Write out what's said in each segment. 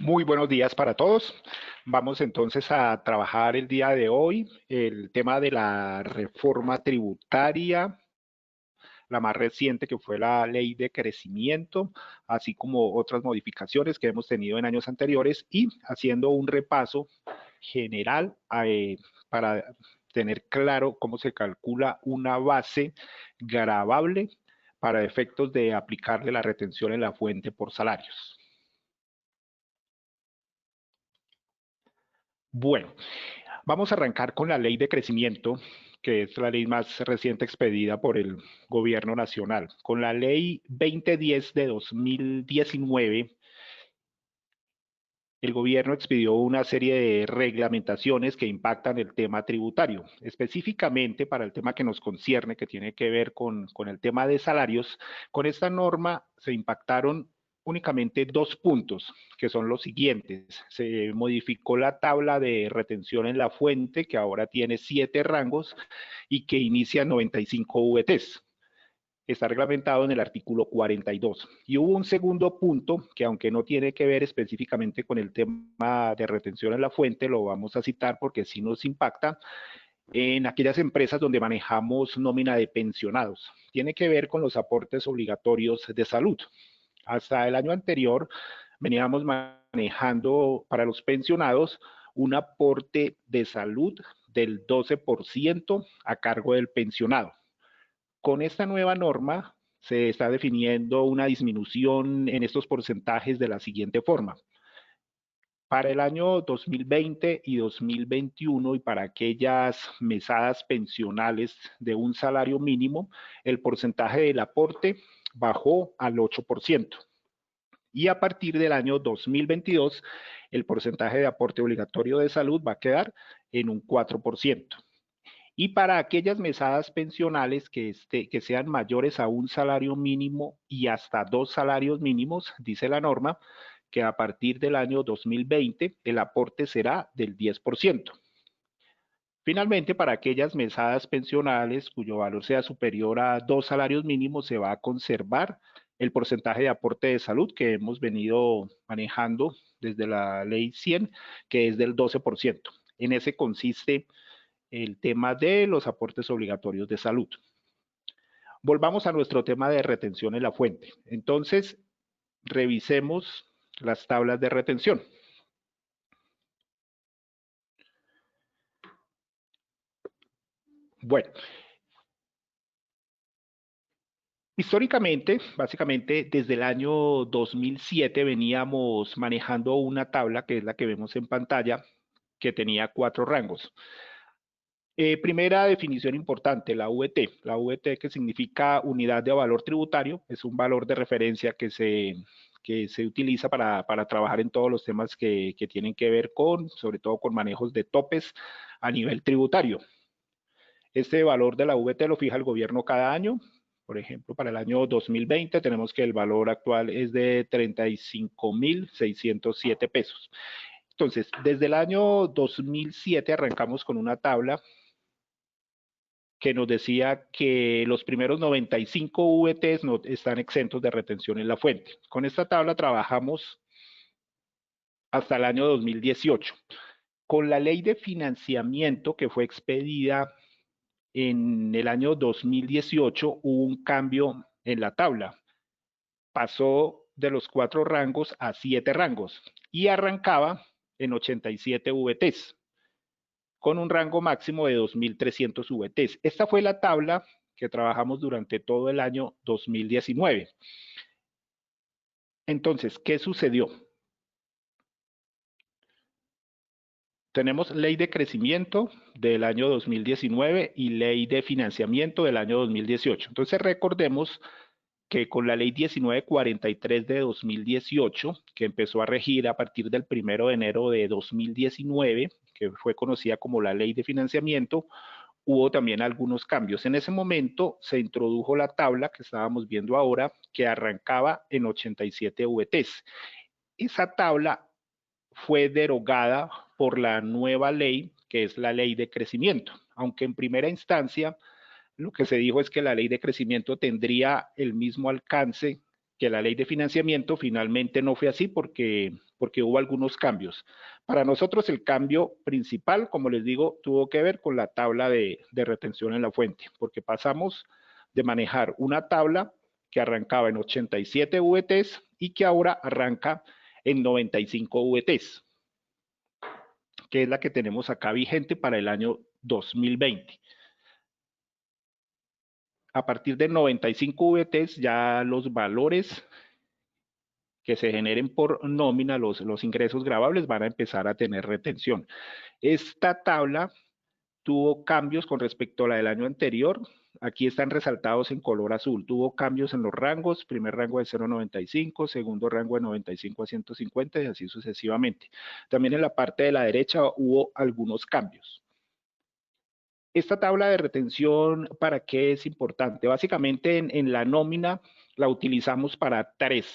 Muy buenos días para todos. Vamos entonces a trabajar el día de hoy el tema de la reforma tributaria, la más reciente que fue la ley de crecimiento, así como otras modificaciones que hemos tenido en años anteriores y haciendo un repaso general para tener claro cómo se calcula una base gravable para efectos de aplicarle la retención en la fuente por salarios. Bueno, vamos a arrancar con la ley de crecimiento, que es la ley más reciente expedida por el gobierno nacional. Con la ley 2010 de 2019, el gobierno expidió una serie de reglamentaciones que impactan el tema tributario. Específicamente para el tema que nos concierne, que tiene que ver con el tema de salarios, con esta norma se impactaron únicamente dos puntos, que son los siguientes. Se modificó la tabla de retención en la fuente, que ahora tiene 7 rangos y que inicia 95 VTs. Está reglamentado en el artículo 42. Y hubo un segundo punto que, aunque no tiene que ver específicamente con el tema de retención en la fuente, lo vamos a citar porque sí nos impacta en aquellas empresas donde manejamos nómina de pensionados. Tiene que ver con los aportes obligatorios de salud. Hasta el año anterior veníamos manejando para los pensionados un aporte de salud del 12% a cargo del pensionado. Con esta nueva norma se está definiendo una disminución en estos porcentajes de la siguiente forma. Para el año 2020 y 2021 y para aquellas mesadas pensionales de un salario mínimo, el porcentaje del aporte bajó al 8%. Y a partir del año 2022, el porcentaje de aporte obligatorio de salud va a quedar en un 4%. Y para aquellas mesadas pensionales que sean mayores a un salario mínimo y hasta 2 salarios mínimos, dice la norma, que a partir del año 2020 el aporte será del 10%. Finalmente, para aquellas mesadas pensionales cuyo valor sea superior a 2 salarios mínimos, se va a conservar el porcentaje de aporte de salud que hemos venido manejando desde la ley 100, que es del 12%. En ese consiste el tema de los aportes obligatorios de salud. Volvamos a nuestro tema de retención en la fuente. Entonces, revisemos las tablas de retención. Bueno, históricamente, básicamente desde el año 2007 veníamos manejando una tabla que es la que vemos en pantalla, que tenía 4 rangos. Primera definición importante, la VT. La VT, que significa unidad de valor tributario, es un valor de referencia que se utiliza para trabajar en todos los temas que tienen que ver sobre todo con manejos de topes a nivel tributario. Este valor de la VT lo fija el gobierno cada año. Por ejemplo, para el año 2020 tenemos que el valor actual es de 35.607 pesos. Entonces, desde el año 2007 arrancamos con una tabla que nos decía que los primeros 95 VTs no están exentos de retención en la fuente. Con esta tabla trabajamos hasta el año 2018. Con la ley de financiamiento que fue expedida en el año 2018, hubo un cambio en la tabla. Pasó de los 4 rangos a 7 rangos y arrancaba en 87 VTs con un rango máximo de 2.300 VTs. Esta fue la tabla que trabajamos durante todo el año 2019. Entonces, ¿qué sucedió? Tenemos ley de crecimiento del año 2019 y ley de financiamiento del año 2018. Entonces, recordemos que con la ley 1943 de 2018, que empezó a regir a partir del 1 de enero de 2019, que fue conocida como la ley de financiamiento, hubo también algunos cambios. En ese momento se introdujo la tabla que estábamos viendo ahora, que arrancaba en 87 VTs. Esa tabla fue derogada por la nueva ley, que es la ley de crecimiento, aunque en primera instancia lo que se dijo es que la ley de crecimiento tendría el mismo alcance que la ley de financiamiento finalmente no fue así porque hubo algunos cambios. Para nosotros el cambio principal, como les digo, tuvo que ver con la tabla de retención en la fuente, porque pasamos de manejar una tabla que arrancaba en 87 VTs y que ahora arranca en 95 VTs, que es la que tenemos acá vigente para el año 2020. A partir de 95 VTs ya los valores que se generen por nómina, los ingresos grabables, van a empezar a tener retención. Esta tabla tuvo cambios con respecto a la del año anterior. Aquí están resaltados en color azul. Tuvo cambios en los rangos, primer rango de 0,95, segundo rango de 95 a 150 y así sucesivamente. También en la parte de la derecha hubo algunos cambios. Esta tabla de retención, ¿para qué es importante? Básicamente en la nómina la utilizamos para tres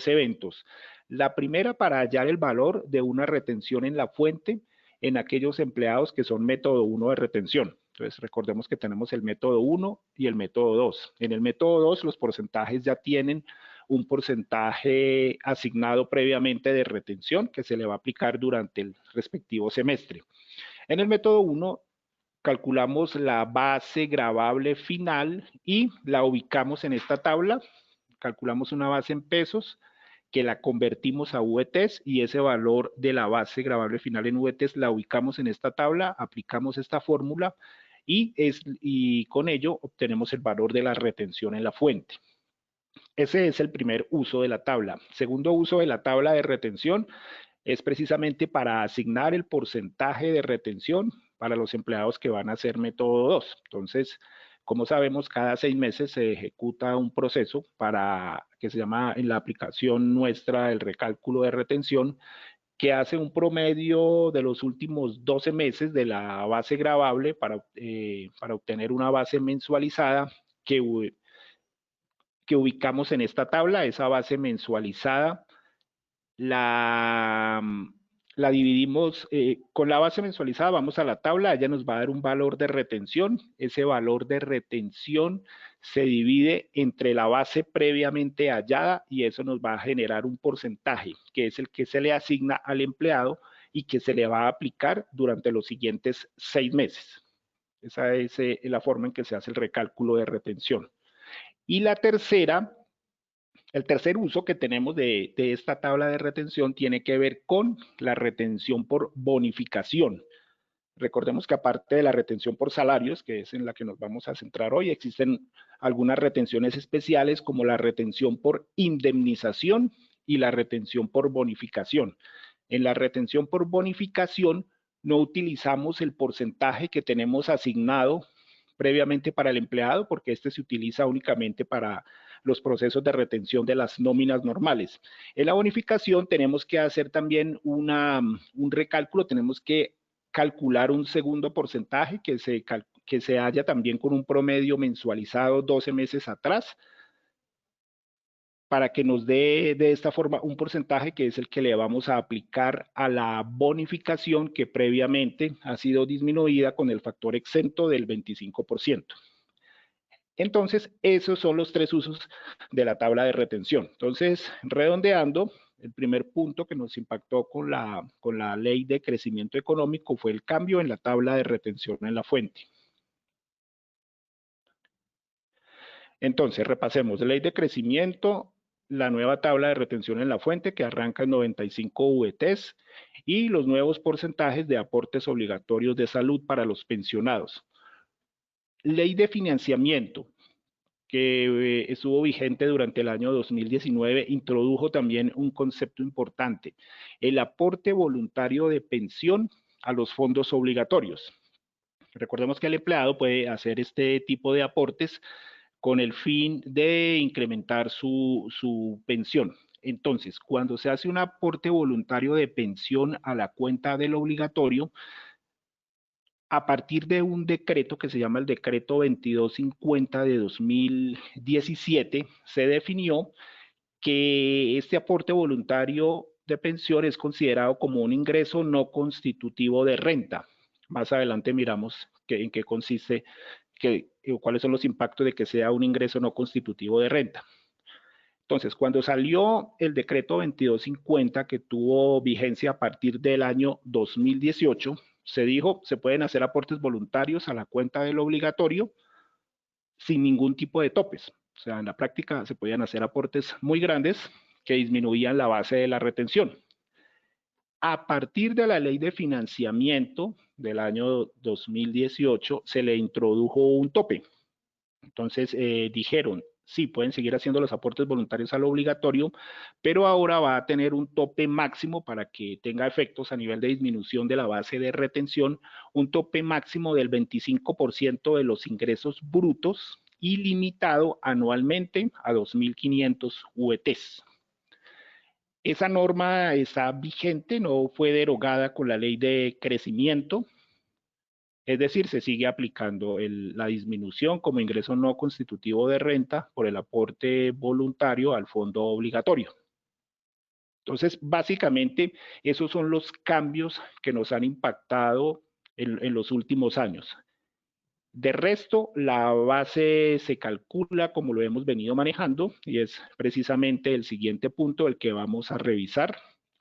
eventos. La primera, para hallar el valor de una retención en la fuente en aquellos empleados que son método 1 de retención. Entonces, recordemos que tenemos el método 1 y el método 2. En el método 2, los porcentajes ya tienen un porcentaje asignado previamente de retención que se le va a aplicar durante el respectivo semestre. En el método 1, calculamos la base gravable final y la ubicamos en esta tabla. Calculamos una base en pesos que la convertimos a VTs y ese valor de la base gravable final en VTs la ubicamos en esta tabla, aplicamos esta fórmula y con ello obtenemos el valor de la retención en la fuente. Ese es el primer uso de la tabla. Segundo uso de la tabla de retención es precisamente para asignar el porcentaje de retención para los empleados que van a hacer método 2. Entonces, como sabemos, cada 6 meses se ejecuta un proceso que se llama en la aplicación nuestra el recálculo de retención, que hace un promedio de los últimos 12 meses de la base gravable para obtener una base mensualizada que ubicamos en esta tabla. Esa base mensualizada la dividimos con la base mensualizada, vamos a la tabla, ella nos va a dar un valor de retención. Ese valor de retención se divide entre la base previamente hallada y eso nos va a generar un porcentaje, que es el que se le asigna al empleado y que se le va a aplicar durante los siguientes 6 meses. Esa es la forma en que se hace el recálculo de retención. Y el tercer uso que tenemos de esta tabla de retención tiene que ver con la retención por bonificación. Recordemos que aparte de la retención por salarios, que es en la que nos vamos a centrar hoy, existen algunas retenciones especiales como la retención por indemnización y la retención por bonificación. En la retención por bonificación no utilizamos el porcentaje que tenemos asignado previamente para el empleado, porque este se utiliza únicamente para los procesos de retención de las nóminas normales. En la bonificación tenemos que hacer también un recálculo, tenemos que calcular un segundo porcentaje que se halla también con un promedio mensualizado 12 meses atrás, para que nos dé de esta forma un porcentaje que es el que le vamos a aplicar a la bonificación que previamente ha sido disminuida con el factor exento del 25%. Entonces, esos son los tres usos de la tabla de retención. Entonces, redondeando, el primer punto que nos impactó con la ley de crecimiento económico fue el cambio en la tabla de retención en la fuente. Entonces, repasemos, ley de crecimiento, la nueva tabla de retención en la fuente que arranca en 95 VTs y los nuevos porcentajes de aportes obligatorios de salud para los pensionados. Ley de financiamiento, que estuvo vigente durante el año 2019, introdujo también un concepto importante, el aporte voluntario de pensión a los fondos obligatorios. Recordemos que el empleado puede hacer este tipo de aportes con el fin de incrementar su pensión. Entonces, cuando se hace un aporte voluntario de pensión a la cuenta del obligatorio, a partir de un decreto que se llama el decreto 2250 de 2017, se definió que este aporte voluntario de pensión es considerado como un ingreso no constitutivo de renta. Más adelante miramos en qué consiste, cuáles son los impactos de que sea un ingreso no constitutivo de renta. Entonces, cuando salió el decreto 2250, que tuvo vigencia a partir del año 2018, se dijo, se pueden hacer aportes voluntarios a la cuenta del obligatorio sin ningún tipo de topes. O sea, en la práctica se podían hacer aportes muy grandes que disminuían la base de la retención. A partir de la ley de financiamiento del año 2018, se le introdujo un tope. Entonces dijeron, sí, pueden seguir haciendo los aportes voluntarios al obligatorio, pero ahora va a tener un tope máximo para que tenga efectos a nivel de disminución de la base de retención, un tope máximo del 25% de los ingresos brutos y limitado anualmente a 2.500 VTs. Esa norma está vigente, no fue derogada con la ley de crecimiento. Es decir, se sigue aplicando la disminución como ingreso no constitutivo de renta por el aporte voluntario al fondo obligatorio. Entonces, básicamente, esos son los cambios que nos han impactado en los últimos años. De resto, la base se calcula como lo hemos venido manejando y es precisamente el siguiente punto el que vamos a revisar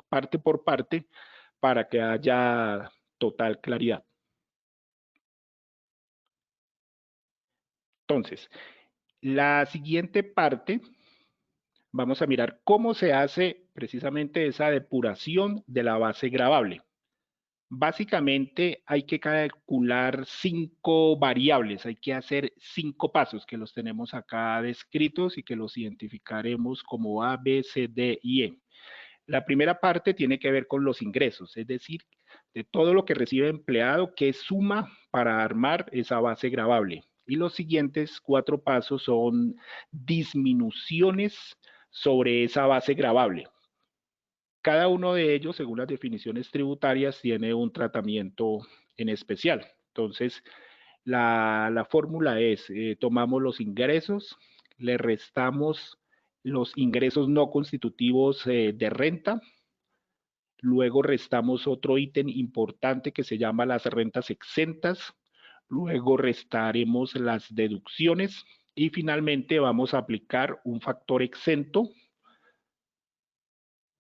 parte por parte para que haya total claridad. Entonces, la siguiente parte, vamos a mirar cómo se hace precisamente esa depuración de la base gravable. Básicamente hay que calcular 5 variables, hay que hacer 5 pasos que los tenemos acá descritos y que los identificaremos como A, B, C, D y E. La primera parte tiene que ver con los ingresos, es decir, de todo lo que recibe el empleado, que suma para armar esa base gravable. Y los siguientes 4 pasos son disminuciones sobre esa base gravable. Cada uno de ellos, según las definiciones tributarias, tiene un tratamiento en especial. Entonces, la fórmula es, tomamos los ingresos, le restamos los ingresos no constitutivos de renta, luego restamos otro ítem importante que se llama las rentas exentas, luego restaremos las deducciones y finalmente vamos a aplicar un factor exento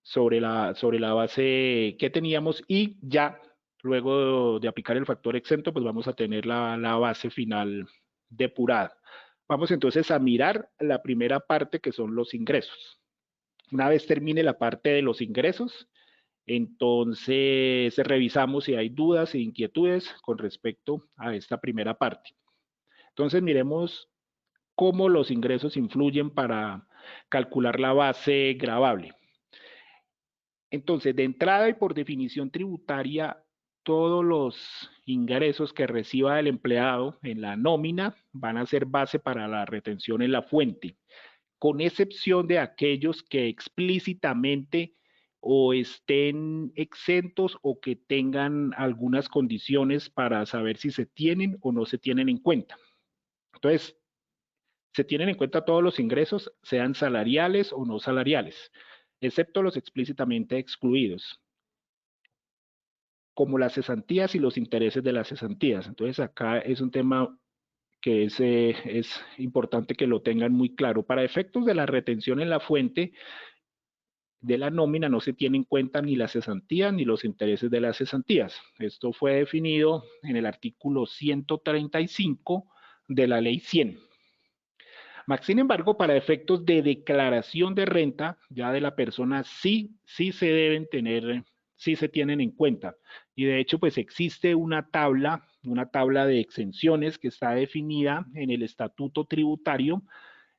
sobre la base que teníamos y ya luego de aplicar el factor exento, pues vamos a tener la base final depurada. Vamos entonces a mirar la primera parte que son los ingresos. Una vez termine la parte de los ingresos, entonces revisamos si hay dudas e inquietudes con respecto a esta primera parte. Entonces miremos cómo los ingresos influyen para calcular la base gravable. Entonces, de entrada y por definición tributaria, todos los ingresos que reciba el empleado en la nómina van a ser base para la retención en la fuente, con excepción de aquellos que explícitamente o estén exentos o que tengan algunas condiciones para saber si se tienen o no se tienen en cuenta. Entonces, se tienen en cuenta todos los ingresos, sean salariales o no salariales, excepto los explícitamente excluidos, como las cesantías y los intereses de las cesantías. Entonces, acá es un tema que es importante que lo tengan muy claro. Para efectos de la retención en la fuente de la nómina no se tiene en cuenta ni las cesantías ni los intereses de las cesantías. Esto fue definido en el artículo 135 de la ley 100. Sin embargo, para efectos de declaración de renta ya de la persona sí se deben tener, sí se tienen en cuenta. Y de hecho, pues existe una tabla de exenciones que está definida en el estatuto tributario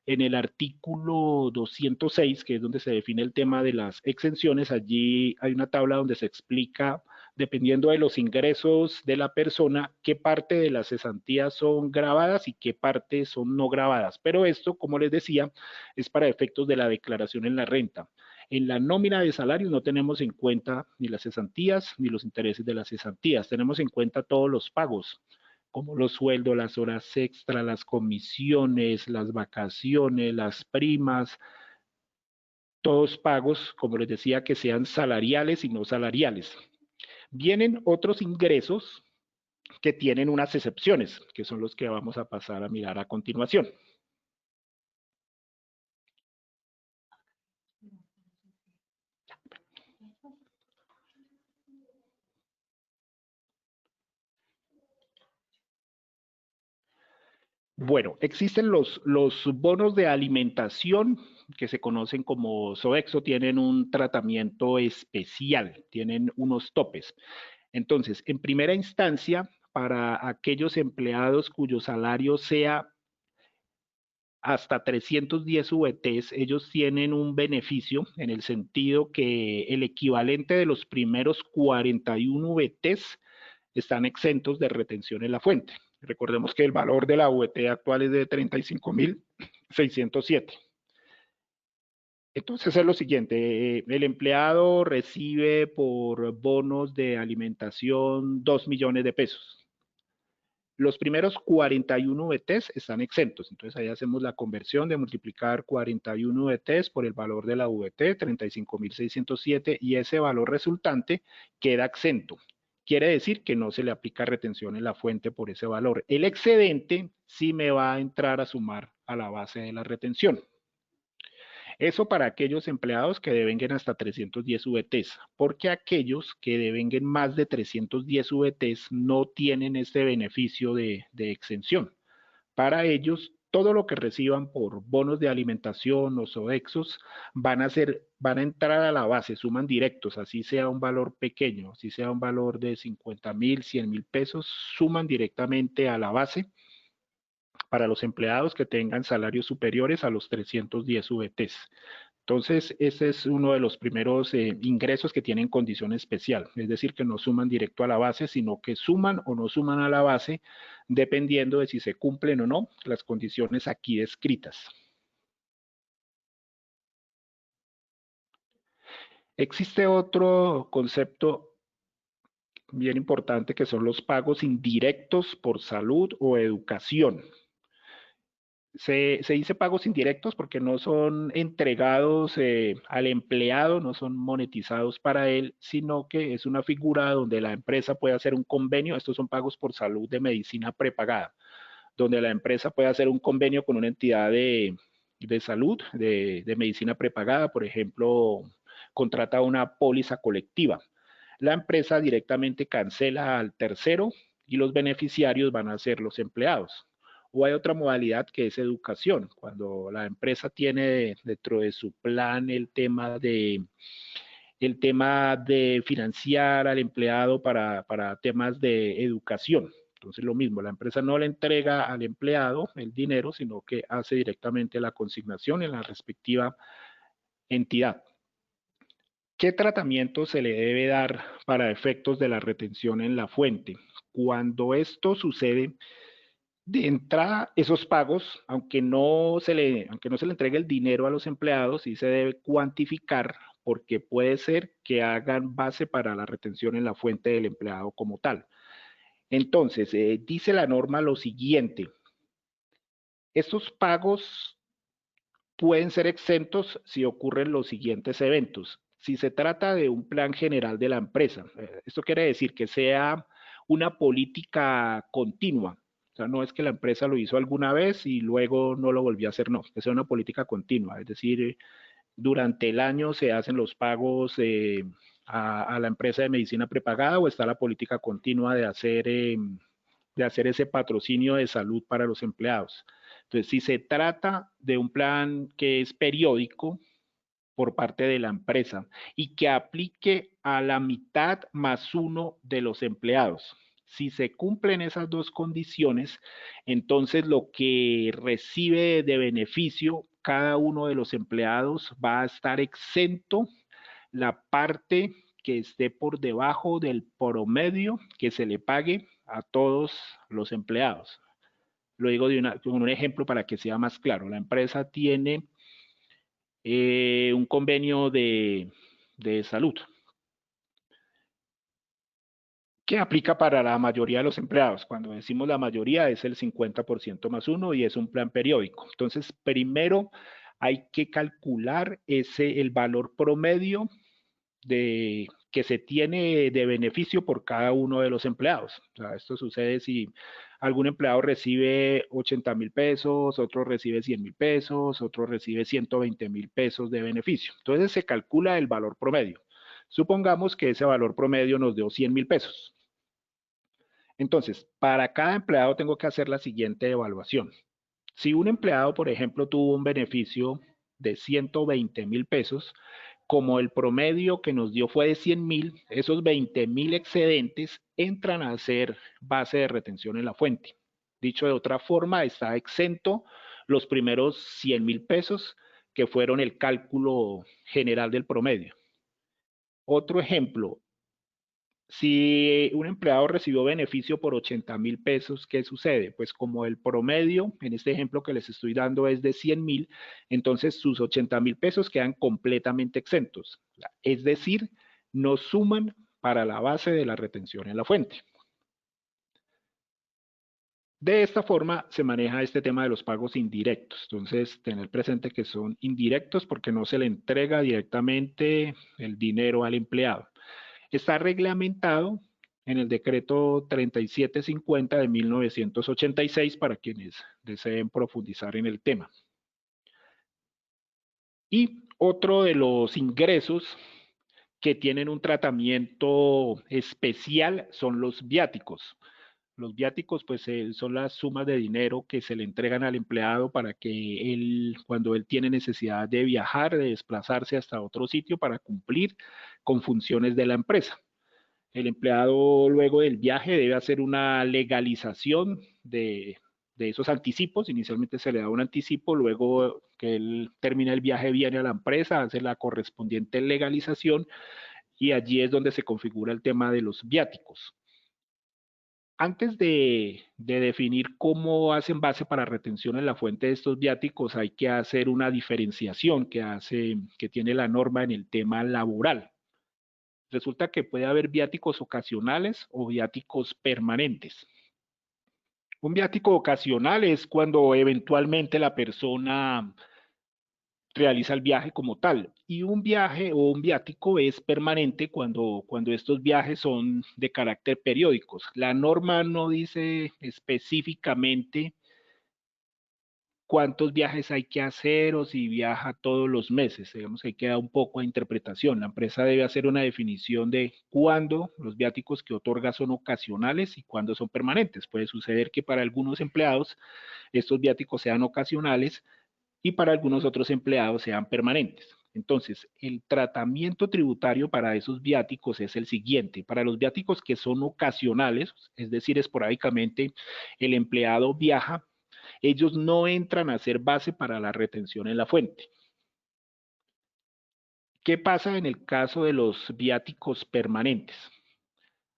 en el artículo 206, que es donde se define el tema de las exenciones. Allí hay una tabla donde se explica, dependiendo de los ingresos de la persona, qué parte de las cesantías son grabadas y qué parte son no grabadas. Pero esto, como les decía, es para efectos de la declaración en la renta. En la nómina de salarios no tenemos en cuenta ni las cesantías ni los intereses de las cesantías. Tenemos en cuenta todos los pagos, como los sueldos, las horas extra, las comisiones, las vacaciones, las primas, todos pagos, como les decía, que sean salariales y no salariales. Vienen otros ingresos que tienen unas excepciones, que son los que vamos a pasar a mirar a continuación. Bueno, existen los bonos de alimentación que se conocen como Sodexo, tienen un tratamiento especial, tienen unos topes. Entonces, en primera instancia, para aquellos empleados cuyo salario sea hasta 310 VTs, ellos tienen un beneficio en el sentido que el equivalente de los primeros 41 VTs están exentos de retención en la fuente. Recordemos que el valor de la VT actual es de 35.607. Entonces es lo siguiente, el empleado recibe por bonos de alimentación 2 millones de pesos. Los primeros 41 VTs están exentos, entonces ahí hacemos la conversión de multiplicar 41 VTs por el valor de la VT, 35.607, y ese valor resultante queda exento. Quiere decir que no se le aplica retención en la fuente por ese valor. El excedente sí me va a entrar a sumar a la base de la retención. Eso para aquellos empleados que devenguen hasta 310 VTs, porque aquellos que devenguen más de 310 VTs no tienen este beneficio de exención. Para ellos, todo lo que reciban por bonos de alimentación o Sodexos van a entrar a la base, suman directos, así sea un valor pequeño, así sea un valor de 50.000, 100.000 pesos, suman directamente a la base para los empleados que tengan salarios superiores a los 310 VTs. Entonces, ese es uno de los primeros ingresos que tienen condición especial, es decir, que no suman directo a la base, sino que suman o no suman a la base, dependiendo de si se cumplen o no las condiciones aquí descritas. Existe otro concepto bien importante que son los pagos indirectos por salud o educación. Se dice pagos indirectos porque no son entregados al empleado, no son monetizados para él, sino que es una figura donde la empresa puede hacer un convenio. Estos son pagos por salud de medicina prepagada, donde la empresa puede hacer un convenio con una entidad de salud, de medicina prepagada, por ejemplo, contrata una póliza colectiva. La empresa directamente cancela al tercero y los beneficiarios van a ser los empleados. O hay otra modalidad que es educación, cuando la empresa tiene dentro de su plan el tema de financiar al empleado para temas de educación. Entonces, lo mismo, la empresa no le entrega al empleado el dinero, sino que hace directamente la consignación en la respectiva entidad. ¿Qué tratamiento se le debe dar para efectos de la retención en la fuente? Cuando esto sucede, de entrada, esos pagos, aunque no se le entregue el dinero a los empleados, sí se debe cuantificar porque puede ser que hagan base para la retención en la fuente del empleado como tal. Entonces, dice la norma lo siguiente, estos pagos pueden ser exentos si ocurren los siguientes eventos. Si se trata de un plan general de la empresa, esto quiere decir que sea una política continua. O sea, no es que la empresa lo hizo alguna vez y luego no lo volvió a hacer, no, que sea una política continua. Es decir, durante el año se hacen los pagos a la empresa de medicina prepagada o está la política continua de hacer ese patrocinio de salud para los empleados. Entonces, si se trata de un plan que es periódico por parte de la empresa y que aplique a la mitad más uno de los empleados, si se cumplen esas dos condiciones, entonces lo que recibe de beneficio cada uno de los empleados va a estar exento la parte que esté por debajo del promedio que se le pague a todos los empleados. Lo digo con un ejemplo para que sea más claro. La empresa tiene un convenio de salud que aplica para la mayoría de los empleados. Cuando decimos la mayoría es el 50% más uno y es un plan periódico. Entonces, primero hay que calcular el valor promedio que se tiene de beneficio por cada uno de los empleados. O sea, esto sucede si algún empleado recibe 80.000 pesos, otro recibe 100.000 pesos, otro recibe 120.000 pesos de beneficio. Entonces se calcula el valor promedio. Supongamos que ese valor promedio nos dio 100.000 pesos. Entonces, para cada empleado tengo que hacer la siguiente evaluación. Si un empleado, por ejemplo, tuvo un beneficio de 120.000 pesos, como el promedio que nos dio fue de 100.000, esos 20.000 excedentes entran a ser base de retención en la fuente. Dicho de otra forma, está exento los primeros 100.000 pesos que fueron el cálculo general del promedio. Otro ejemplo, si un empleado recibió beneficio por 80.000 pesos, ¿qué sucede? Pues como el promedio, en este ejemplo que les estoy dando es de 100.000, entonces sus 80.000 pesos quedan completamente exentos. Es decir, no suman para la base de la retención en la fuente. De esta forma se maneja este tema de los pagos indirectos. Entonces, tener presente que son indirectos porque no se le entrega directamente el dinero al empleado. Está reglamentado en el decreto 3750 de 1986 para quienes deseen profundizar en el tema. Y otro de los ingresos que tienen un tratamiento especial son los viáticos. Los viáticos, pues, son las sumas de dinero que se le entregan al empleado para que él, cuando él tiene necesidad de viajar, de desplazarse hasta otro sitio para cumplir con funciones de la empresa. El empleado luego del viaje debe hacer una legalización de esos anticipos. Inicialmente se le da un anticipo, luego que él termina el viaje viene a la empresa, hace la correspondiente legalización y allí es donde se configura el tema de los viáticos. Antes de definir cómo hacen base para retención en la fuente de estos viáticos, hay que hacer una diferenciación que tiene la norma en el tema laboral. Resulta que puede haber viáticos ocasionales o viáticos permanentes. Un viático ocasional es cuando eventualmente la persona realiza el viaje como tal. Y un viaje o un viático es permanente cuando estos viajes son de carácter periódicos. La norma no dice específicamente cuántos viajes hay que hacer o si viaja todos los meses. Digamos que ahí queda un poco a interpretación. La empresa debe hacer una definición de cuándo los viáticos que otorga son ocasionales y cuándo son permanentes. Puede suceder que para algunos empleados estos viáticos sean ocasionales y para algunos otros empleados sean permanentes. Entonces, el tratamiento tributario para esos viáticos es el siguiente. Para los viáticos que son ocasionales, es decir, esporádicamente el empleado viaja, ellos no entran a ser base para la retención en la fuente. ¿Qué pasa en el caso de los viáticos permanentes?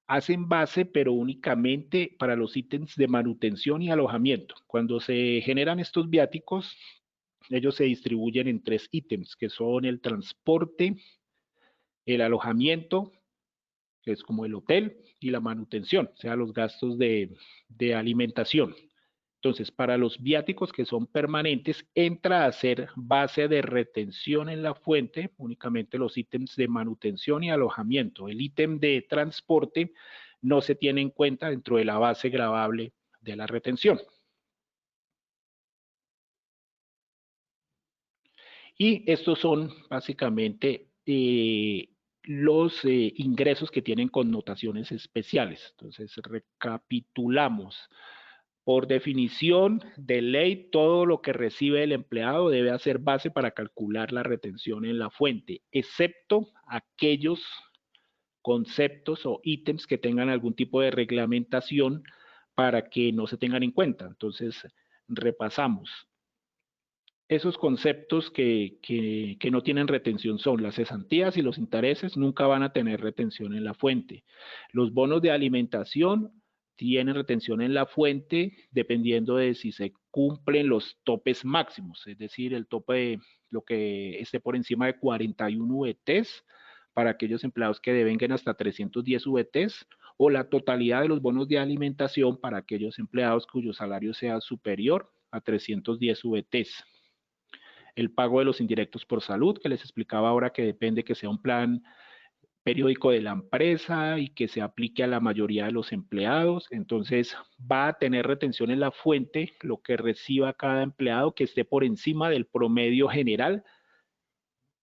Hacen base, pero únicamente para los ítems de manutención y alojamiento. Cuando se generan estos viáticos, ellos se distribuyen en 3 ítems, que son el transporte, el alojamiento, que es como el hotel, y la manutención, o sea, los gastos de alimentación. Entonces, para los viáticos que son permanentes, entra a ser base de retención en la fuente únicamente los ítems de manutención y alojamiento. El ítem de transporte no se tiene en cuenta dentro de la base gravable de la retención. Y estos son básicamente los ingresos que tienen connotaciones especiales. Entonces, recapitulamos. Por definición de ley, todo lo que recibe el empleado debe hacer base para calcular la retención en la fuente, excepto aquellos conceptos o ítems que tengan algún tipo de reglamentación para que no se tengan en cuenta. Entonces, repasamos. Esos conceptos que no tienen retención son las cesantías y los intereses, nunca van a tener retención en la fuente. Los bonos de alimentación tienen retención en la fuente dependiendo de si se cumplen los topes máximos, es decir, el tope de lo que esté por encima de 41 VTs para aquellos empleados que devenguen hasta 310 VTs o la totalidad de los bonos de alimentación para aquellos empleados cuyo salario sea superior a 310 VTs. El pago de los indirectos por salud, que les explicaba ahora que depende que sea un plan periódico de la empresa y que se aplique a la mayoría de los empleados. Entonces va a tener retención en la fuente lo que reciba cada empleado que esté por encima del promedio general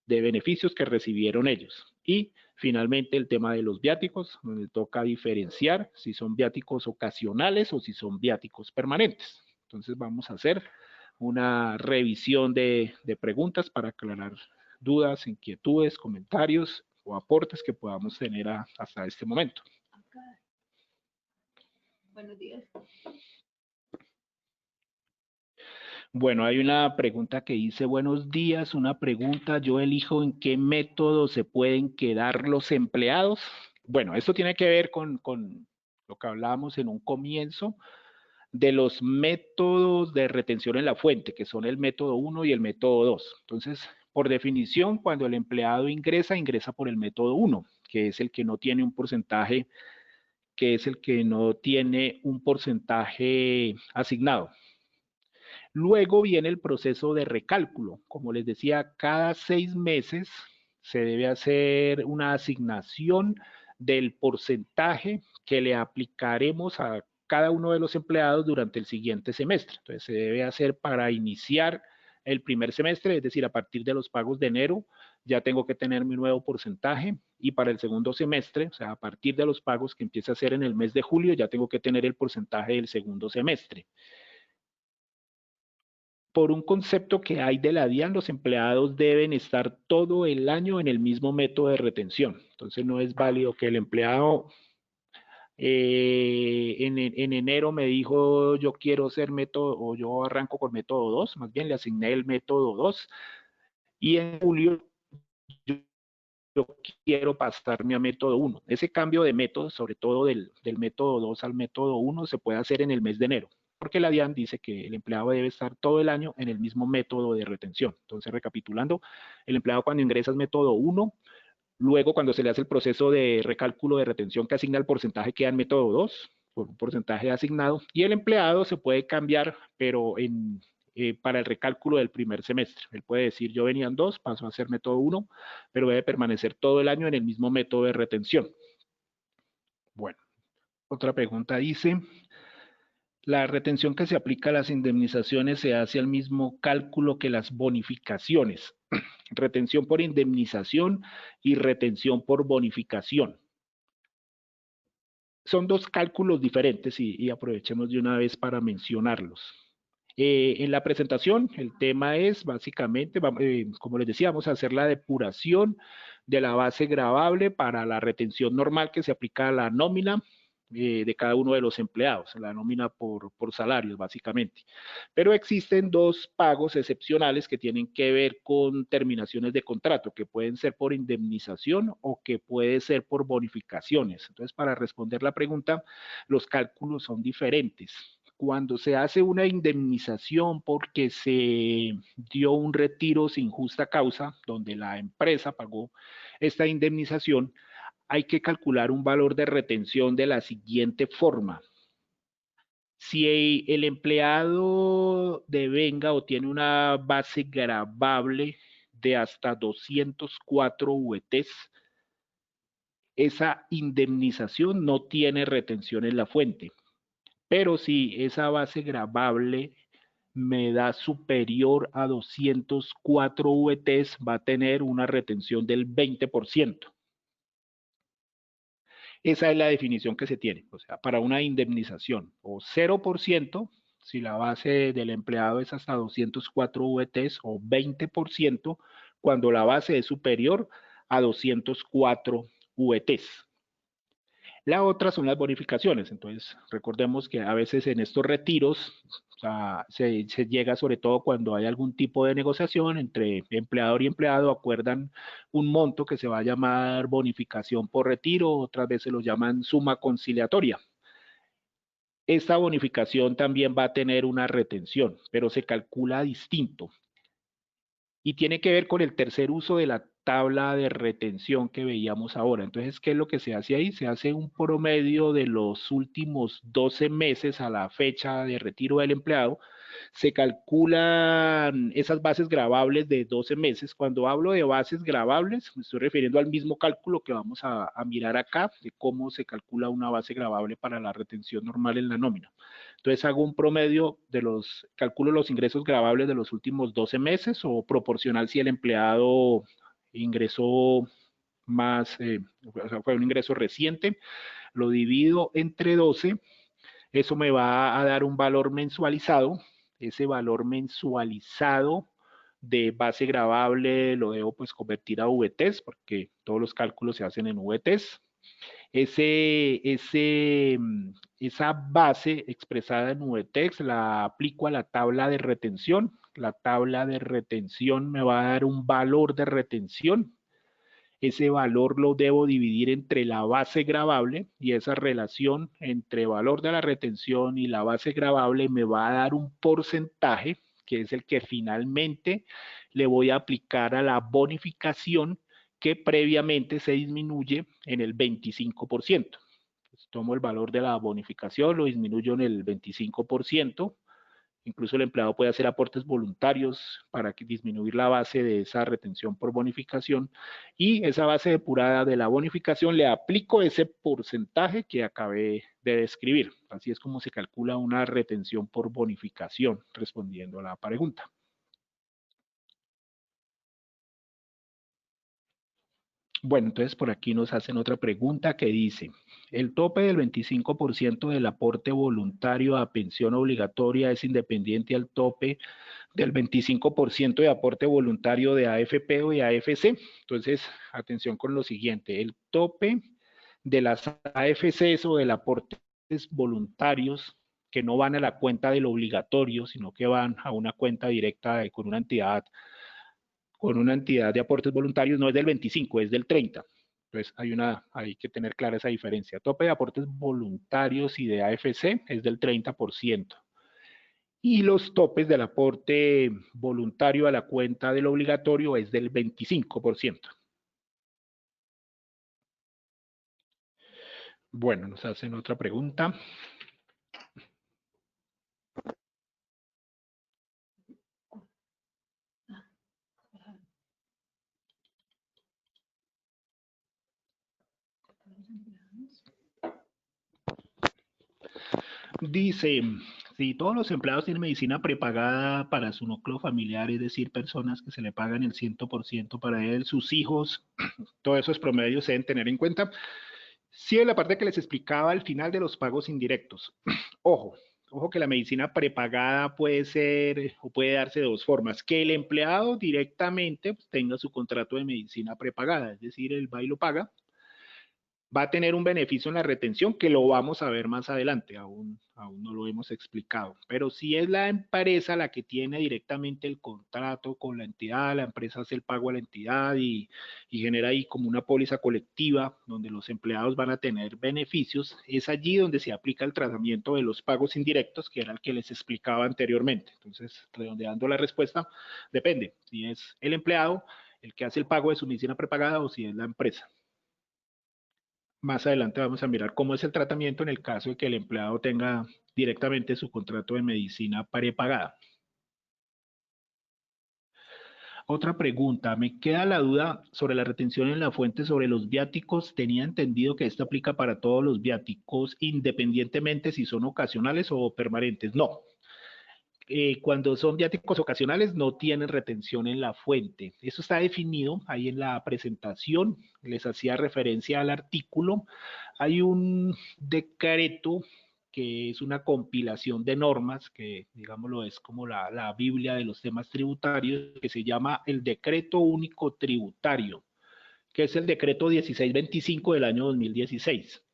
de beneficios que recibieron ellos. Y finalmente el tema de los viáticos, donde toca diferenciar si son viáticos ocasionales o si son viáticos permanentes. Entonces vamos a hacer una revisión de preguntas para aclarar dudas, inquietudes, comentarios o aportes que podamos tener hasta este momento. Buenos días. Bueno, hay una pregunta que dice, buenos días, una pregunta, yo elijo en qué método se pueden quedar los empleados. Bueno, esto tiene que ver con lo que hablábamos en un comienzo de los métodos de retención en la fuente, que son el método 1 y el método 2. Entonces, por definición, cuando el empleado ingresa, ingresa por el método 1, que es el que no tiene un porcentaje, asignado. Luego viene el proceso de recálculo. Como les decía, cada 6 meses se debe hacer una asignación del porcentaje que le aplicaremos a cada uno de los empleados durante el siguiente semestre. Entonces, se debe hacer para iniciar el primer semestre, es decir, a partir de los pagos de enero, ya tengo que tener mi nuevo porcentaje, y para el segundo semestre, o sea, a partir de los pagos que empieza a hacer en el mes de julio, ya tengo que tener el porcentaje del segundo semestre. Por un concepto que hay de la DIAN, los empleados deben estar todo el año en el mismo método de retención. Entonces no es válido que el empleado en enero me dijo yo quiero ser método, o yo arranco con método 2, más bien le asigné el método 2, y en julio yo quiero pasarme a método 1. Ese cambio de método, sobre todo del método 2 al método 1, se puede hacer en el mes de enero, porque la DIAN dice que el empleado debe estar todo el año en el mismo método de retención. Entonces, recapitulando, el empleado cuando ingresa al método 1, luego cuando se le hace el proceso de recálculo de retención que asigna el porcentaje, queda en método 2, por un porcentaje asignado, y el empleado se puede cambiar, pero para el recálculo del primer semestre. Él puede decir, yo venía en 2, paso a ser método 1, pero debe permanecer todo el año en el mismo método de retención. Bueno, otra pregunta dice, la retención que se aplica a las indemnizaciones se hace al mismo cálculo que las bonificaciones. Retención por indemnización y retención por bonificación. Son dos cálculos diferentes y aprovechemos de una vez para mencionarlos. En la presentación, el tema es básicamente, como les decía, vamos a hacer la depuración de la base gravable para la retención normal que se aplica a la nómina de cada uno de los empleados, la nómina por salarios, básicamente. Pero existen dos pagos excepcionales que tienen que ver con terminaciones de contrato, que pueden ser por indemnización o que puede ser por bonificaciones. Entonces, para responder la pregunta, los cálculos son diferentes. Cuando se hace una indemnización porque se dio un retiro sin justa causa, donde la empresa pagó esta indemnización, hay que calcular un valor de retención de la siguiente forma. Si el empleado devenga o tiene una base gravable de hasta 204 VTs, esa indemnización no tiene retención en la fuente. Pero si esa base gravable me da superior a 204 VTs, va a tener una retención del 20%. Esa es la definición que se tiene, o sea, para una indemnización, o 0% si la base del empleado es hasta 204 VTs, o 20% cuando la base es superior a 204 VTs. La otra son las bonificaciones. Entonces, recordemos que a veces en estos retiros, o sea, se llega sobre todo cuando hay algún tipo de negociación entre empleador y empleado, acuerdan un monto que se va a llamar bonificación por retiro, otras veces lo llaman suma conciliatoria. Esta bonificación también va a tener una retención, pero se calcula distinto. Y tiene que ver con el tercer uso de la tabla de retención que veíamos ahora. Entonces, ¿qué es lo que se hace ahí? Se hace un promedio de los últimos 12 meses a la fecha de retiro del empleado. Se calculan esas bases gravables de 12 meses. Cuando hablo de bases gravables, me estoy refiriendo al mismo cálculo que vamos a mirar acá, de cómo se calcula una base gravable para la retención normal en la nómina. Entonces hago un promedio de calculo los ingresos gravables de los últimos 12 meses, o proporcional si el empleado ingresó más, o sea, fue un ingreso reciente, lo divido entre 12, eso me va a dar un valor mensualizado, ese valor mensualizado de base gravable lo debo pues convertir a VTs, porque todos los cálculos se hacen en VTs. Esa base expresada en VTEX la aplico a la tabla de retención. La tabla de retención me va a dar un valor de retención. Ese valor lo debo dividir entre la base gravable y esa relación entre valor de la retención y la base gravable me va a dar un porcentaje que es el que finalmente le voy a aplicar a la bonificación que previamente se disminuye en el 25%. Pues tomo el valor de la bonificación, lo disminuyo en el 25%. Incluso el empleado puede hacer aportes voluntarios para disminuir la base de esa retención por bonificación y esa base depurada de la bonificación le aplico ese porcentaje que acabé de describir. Así es como se calcula una retención por bonificación, respondiendo a la pregunta. Bueno, entonces por aquí nos hacen otra pregunta que dice, el tope del 25% del aporte voluntario a pensión obligatoria es independiente al tope del 25% de aporte voluntario de AFP o de AFC. Entonces, atención con lo siguiente, el tope de las AFCs o del aportes voluntarios que no van a la cuenta del obligatorio, sino que van a una cuenta directa con una entidad de aportes voluntarios, no es del 25, es del 30. Entonces hay que tener clara esa diferencia. Tope de aportes voluntarios y de AFC es del 30%. Y los topes del aporte voluntario a la cuenta del obligatorio es del 25%. Bueno, nos hacen otra pregunta. Dice, si todos los empleados tienen medicina prepagada para su núcleo familiar, es decir, personas que se le pagan el 100% para él, sus hijos, todos esos promedios se deben tener en cuenta. Sí, en la parte que les explicaba al final de los pagos indirectos. Ojo, ojo que la medicina prepagada puede ser o puede darse de dos formas. Que el empleado directamente tenga su contrato de medicina prepagada, es decir, él va y lo paga, va a tener un beneficio en la retención que lo vamos a ver más adelante, aún no lo hemos explicado. Pero si es la empresa la que tiene directamente el contrato con la entidad, la empresa hace el pago a la entidad y genera ahí como una póliza colectiva donde los empleados van a tener beneficios, es allí donde se aplica el tratamiento de los pagos indirectos, que era el que les explicaba anteriormente. Entonces, redondeando la respuesta, depende si es el empleado el que hace el pago de su medicina prepagada o si es la empresa. Más adelante vamos a mirar cómo es el tratamiento en el caso de que el empleado tenga directamente su contrato de medicina prepagada. Otra pregunta, me queda la duda sobre la retención en la fuente sobre los viáticos. Tenía entendido que esto aplica para todos los viáticos, independientemente si son ocasionales o permanentes. No, cuando son viáticos ocasionales no tienen retención en la fuente. Eso está definido ahí en la presentación. Les hacía referencia al artículo. Hay un decreto que es una compilación de normas, que digámoslo es como la Biblia de los temas tributarios, que se llama el Decreto Único Tributario, que es el decreto 1625 del año 2016.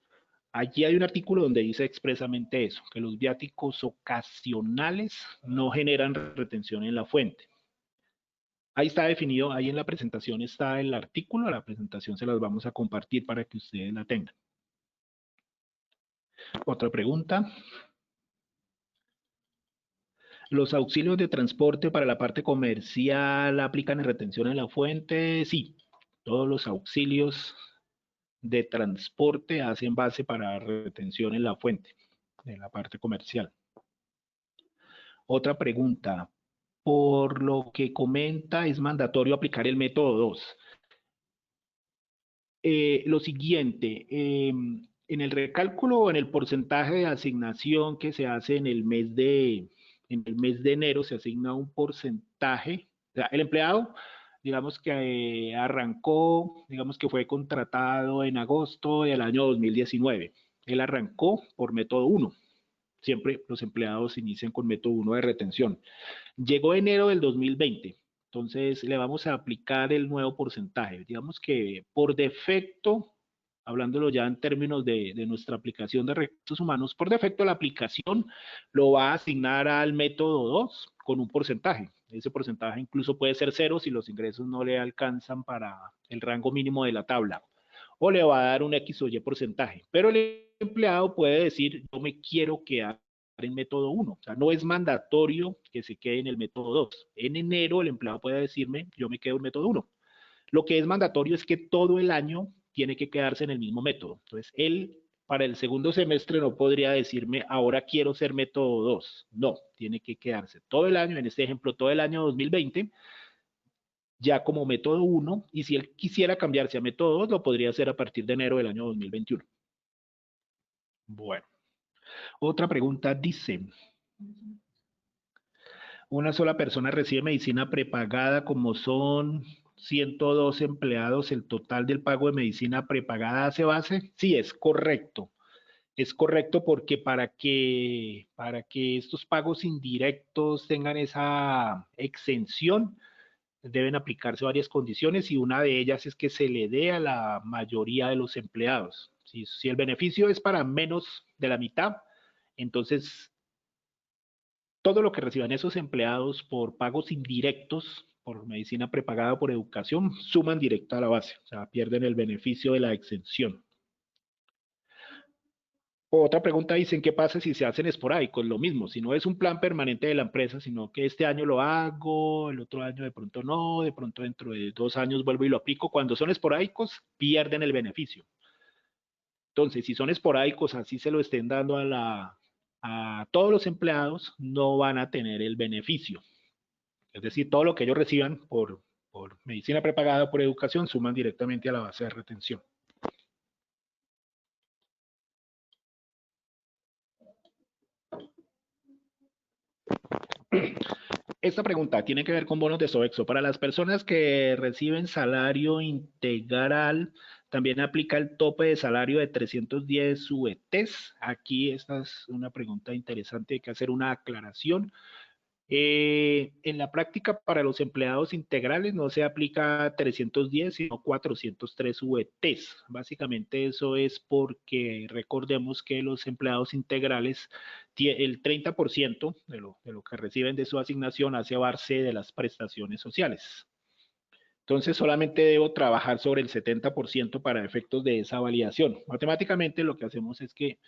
Allí hay un artículo donde dice expresamente eso, que los viáticos ocasionales no generan retención en la fuente. Ahí está definido, ahí en la presentación está el artículo, la presentación se las vamos a compartir para que ustedes la tengan. Otra pregunta. ¿Los auxilios de transporte para la parte comercial aplican en retención en la fuente? Sí, todos los auxilios de transporte hacen base para retención en la fuente, en la parte comercial. Otra pregunta. Por lo que comenta, es mandatorio aplicar el método 2. Lo siguiente, en el recálculo o en el porcentaje de asignación que se hace en el mes de enero, se asigna un porcentaje. O sea, el empleado, digamos que arrancó, digamos que fue contratado en agosto del año 2019. Él arrancó por método 1. siempre los empleados inician con método 1 de retención. Llegó enero del 2020, entonces le vamos a aplicar el nuevo porcentaje. Digamos que por defecto, hablándolo ya en términos de nuestra aplicación de recursos humanos, por defecto la aplicación lo va a asignar al método 2 con un porcentaje. Ese porcentaje incluso puede ser cero si los ingresos no le alcanzan para el rango mínimo de la tabla. O le va a dar un X o Y porcentaje. Pero el empleado puede decir, yo me quiero quedar en método 1. O sea, no es mandatorio que se quede en el método 2. En enero el empleado puede decirme, yo me quedo en método 1. Lo que es mandatorio es que todo el año tiene que quedarse en el mismo método. Entonces, él para el segundo semestre no podría decirme, ahora quiero ser método 2. No, tiene que quedarse todo el año, en este ejemplo, todo el año 2020, ya como método 1, y si él quisiera cambiarse a método 2, lo podría hacer a partir de enero del año 2021. Bueno, otra pregunta dice, una sola persona recibe medicina prepagada como son 102 empleados, el total del pago de medicina prepagada hace base. Sí, es correcto. Es correcto porque para que estos pagos indirectos tengan esa exención, deben aplicarse varias condiciones y una de ellas es que se le dé a la mayoría de los empleados. Si el beneficio es para menos de la mitad, entonces todo lo que reciban esos empleados por pagos indirectos, por medicina prepagada o por educación, suman directo a la base, o sea, pierden el beneficio de la exención. Otra pregunta dicen, ¿qué pasa si se hacen esporádicos? Lo mismo, si no es un plan permanente de la empresa, sino que este año lo hago, el otro año de pronto no, de pronto dentro de 2 años vuelvo y lo aplico. Cuando son esporádicos, pierden el beneficio. Entonces, si son esporádicos, así se lo estén dando a todos los empleados, no van a tener el beneficio. Es decir, todo lo que ellos reciban por medicina prepagada o por educación suman directamente a la base de retención. Esta pregunta tiene que ver con bonos de Sodexo. Para las personas que reciben salario integral, también aplica el tope de salario de 310 VTs. Aquí esta es una pregunta interesante, hay que hacer una aclaración. En la práctica, para los empleados integrales no se aplica 310, sino 403 VTs. Básicamente eso es porque recordemos que los empleados integrales, el 30% de lo que reciben de su asignación hace base de las prestaciones sociales. Entonces solamente debo trabajar sobre el 70% para efectos de esa validación. Matemáticamente lo que hacemos es que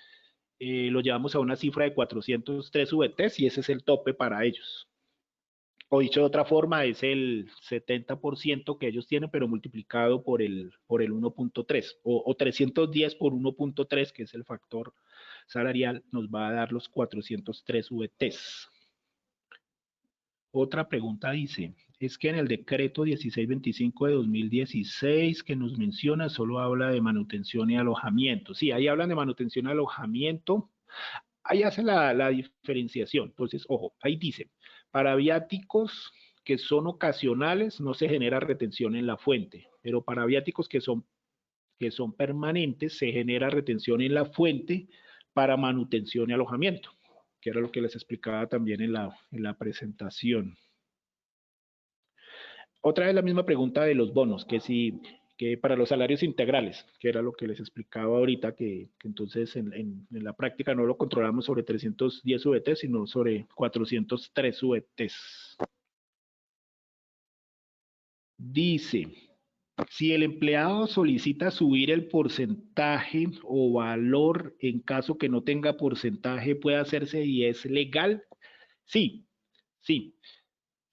lo llevamos a una cifra de 403 VTs y ese es el tope para ellos. O dicho de otra forma, es el 70% que ellos tienen, pero multiplicado por el 1.3 o 310 por 1.3, que es el factor salarial, nos va a dar los 403 VTs. Otra pregunta dice, es que en el decreto 1625 de 2016 que nos menciona solo habla de manutención y alojamiento. Sí, ahí hablan de manutención y alojamiento. Ahí hace la diferenciación. Entonces, ojo, ahí dice, para viáticos que son ocasionales no se genera retención en la fuente, pero para viáticos que son permanentes se genera retención en la fuente para manutención y alojamiento, que era lo que les explicaba también en la presentación. Otra vez la misma pregunta de los bonos, que para los salarios integrales, que era lo que les explicaba ahorita, que entonces en la práctica no lo controlamos sobre 310 VTs, sino sobre 403 VTs. Dice, si el empleado solicita subir el porcentaje o valor en caso que no tenga porcentaje, ¿puede hacerse y es legal? Sí, sí.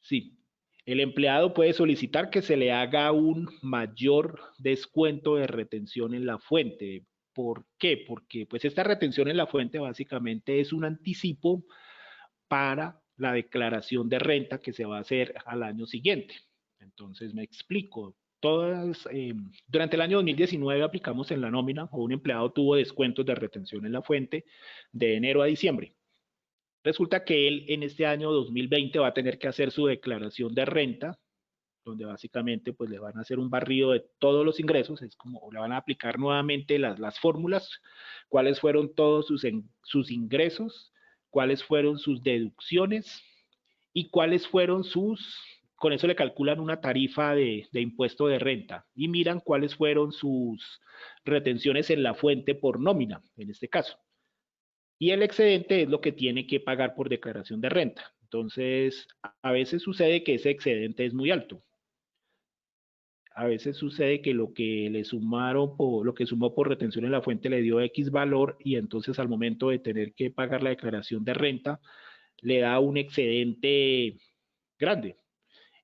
Sí, el empleado puede solicitar que se le haga un mayor descuento de retención en la fuente. ¿Por qué? Porque pues esta retención en la fuente básicamente es un anticipo para la declaración de renta que se va a hacer al año siguiente. Entonces me explico. Durante el año 2019 aplicamos en la nómina o un empleado tuvo descuentos de retención en la fuente de enero a diciembre. Resulta que él en este año 2020 va a tener que hacer su declaración de renta, donde básicamente pues le van a hacer un barrido de todos los ingresos, es como le van a aplicar nuevamente las fórmulas, cuáles fueron todos sus ingresos, cuáles fueron sus deducciones y cuáles fueron con eso le calculan una tarifa de impuesto de renta y miran cuáles fueron sus retenciones en la fuente por nómina, en este caso. Y el excedente es lo que tiene que pagar por declaración de renta. Entonces, a veces sucede que ese excedente es muy alto. A veces sucede que lo que le sumaron, lo que sumó por retención en la fuente le dio X valor y entonces al momento de tener que pagar la declaración de renta, le da un excedente grande.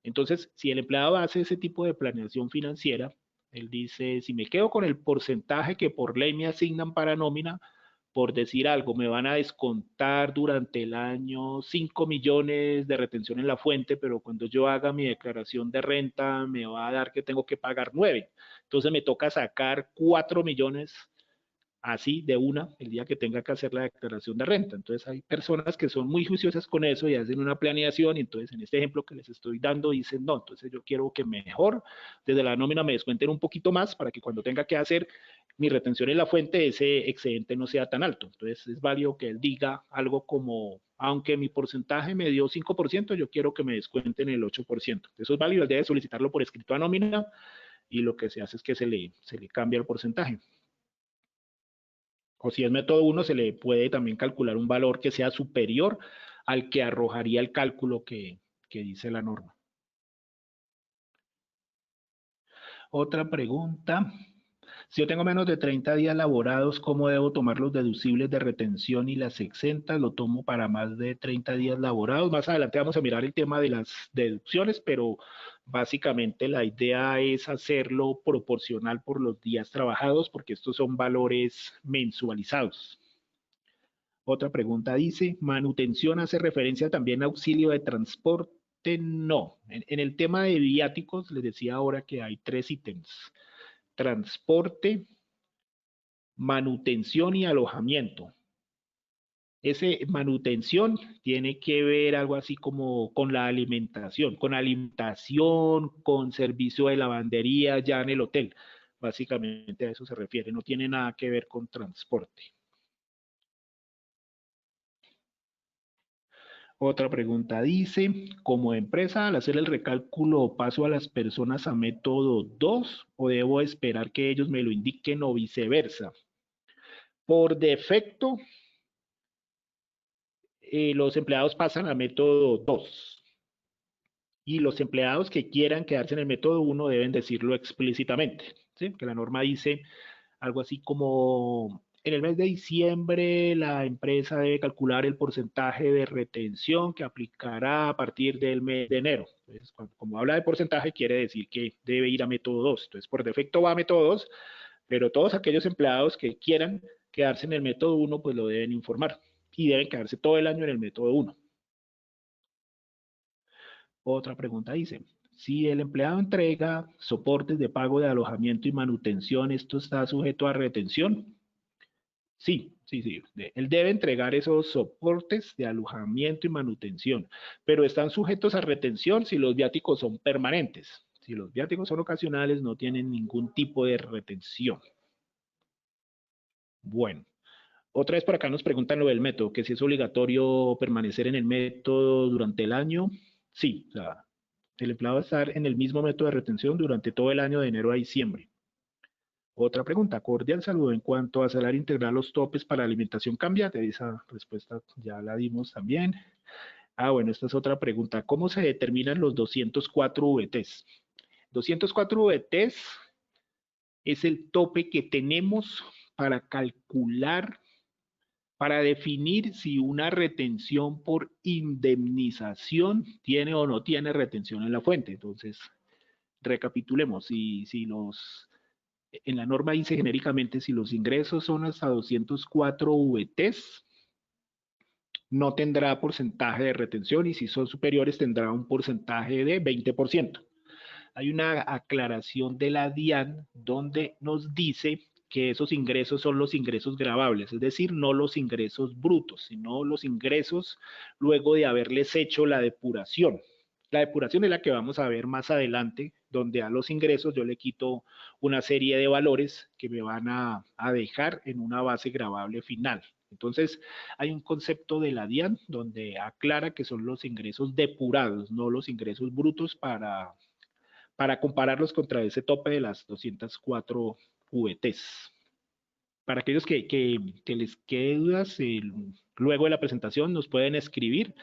Entonces, si el empleado hace ese tipo de planeación financiera, él dice, si me quedo con el porcentaje que por ley me asignan para nómina, por decir algo, me van a descontar durante el año 5 millones de retención en la fuente, pero cuando yo haga mi declaración de renta me va a dar que tengo que pagar 9. Entonces me toca sacar 4 millones así de una el día que tenga que hacer la declaración de renta. Entonces hay personas que son muy juiciosas con eso y hacen una planeación y entonces en este ejemplo que les estoy dando dicen, no, entonces yo quiero que mejor desde la nómina me descuenten un poquito más para que cuando tenga que hacer mi retención en la fuente ese excedente no sea tan alto. Entonces es válido que él diga algo como, aunque mi porcentaje me dio 5%, yo quiero que me descuenten el 8%. Eso es válido, él debe solicitarlo por escrito a nómina y lo que se hace es que se le cambia el porcentaje. O si es método 1, se le puede también calcular un valor que sea superior al que arrojaría el cálculo que dice la norma. Otra pregunta. Si yo tengo menos de 30 días laborados, ¿cómo debo tomar los deducibles de retención y las exentas? Lo tomo para más de 30 días laborados. Más adelante vamos a mirar el tema de las deducciones, pero básicamente la idea es hacerlo proporcional por los días trabajados, porque estos son valores mensualizados. Otra pregunta dice, ¿manutención hace referencia también a auxilio de transporte? No. En el tema de viáticos, les decía ahora que hay 3 ítems. Transporte, manutención y alojamiento. Ese manutención tiene que ver algo así como con la alimentación, con servicio de lavandería ya en el hotel. Básicamente a eso se refiere, no tiene nada que ver con transporte. Otra pregunta dice, como empresa, al hacer el recálculo, ¿paso a las personas a método 2 o debo esperar que ellos me lo indiquen o viceversa? Por defecto, los empleados pasan a método 2 y los empleados que quieran quedarse en el método 1 deben decirlo explícitamente, ¿sí? Que la norma dice algo así como, en el mes de diciembre la empresa debe calcular el porcentaje de retención que aplicará a partir del mes de enero. Entonces, como habla de porcentaje, quiere decir que debe ir a método 2. Entonces, por defecto va a método 2, pero todos aquellos empleados que quieran quedarse en el método 1, pues lo deben informar y deben quedarse todo el año en el método 1. Otra pregunta dice, si el empleado entrega soportes de pago de alojamiento y manutención, ¿esto está sujeto a retención? Sí, sí, sí. Él debe entregar esos soportes de alojamiento y manutención, pero están sujetos a retención si los viáticos son permanentes. Si los viáticos son ocasionales, no tienen ningún tipo de retención. Bueno, otra vez por acá nos preguntan lo del método, que si es obligatorio permanecer en el método durante el año. Sí, o sea, el empleado va a estar en el mismo método de retención durante todo el año de enero a diciembre. Otra pregunta, cordial saludo. En cuanto a salario integral, los topes para alimentación cambian. Esa respuesta ya la dimos también. Bueno, esta es otra pregunta. ¿Cómo se determinan los 204 VTs? 204 VTs es el tope que tenemos para calcular, para definir si una retención por indemnización tiene o no tiene retención en la fuente. Entonces, recapitulemos. En la norma dice genéricamente si los ingresos son hasta 204 VTs, no tendrá porcentaje de retención y si son superiores tendrá un porcentaje de 20%. Hay una aclaración de la DIAN donde nos dice que esos ingresos son los ingresos gravables, es decir, no los ingresos brutos, sino los ingresos luego de haberles hecho la depuración. La depuración es la que vamos a ver más adelante, donde a los ingresos yo le quito una serie de valores que me van a dejar en una base gravable final. Entonces, hay un concepto de la DIAN donde aclara que son los ingresos depurados, no los ingresos brutos para compararlos contra ese tope de las 204 VTs. Para aquellos que les quede dudas, luego de la presentación nos pueden escribir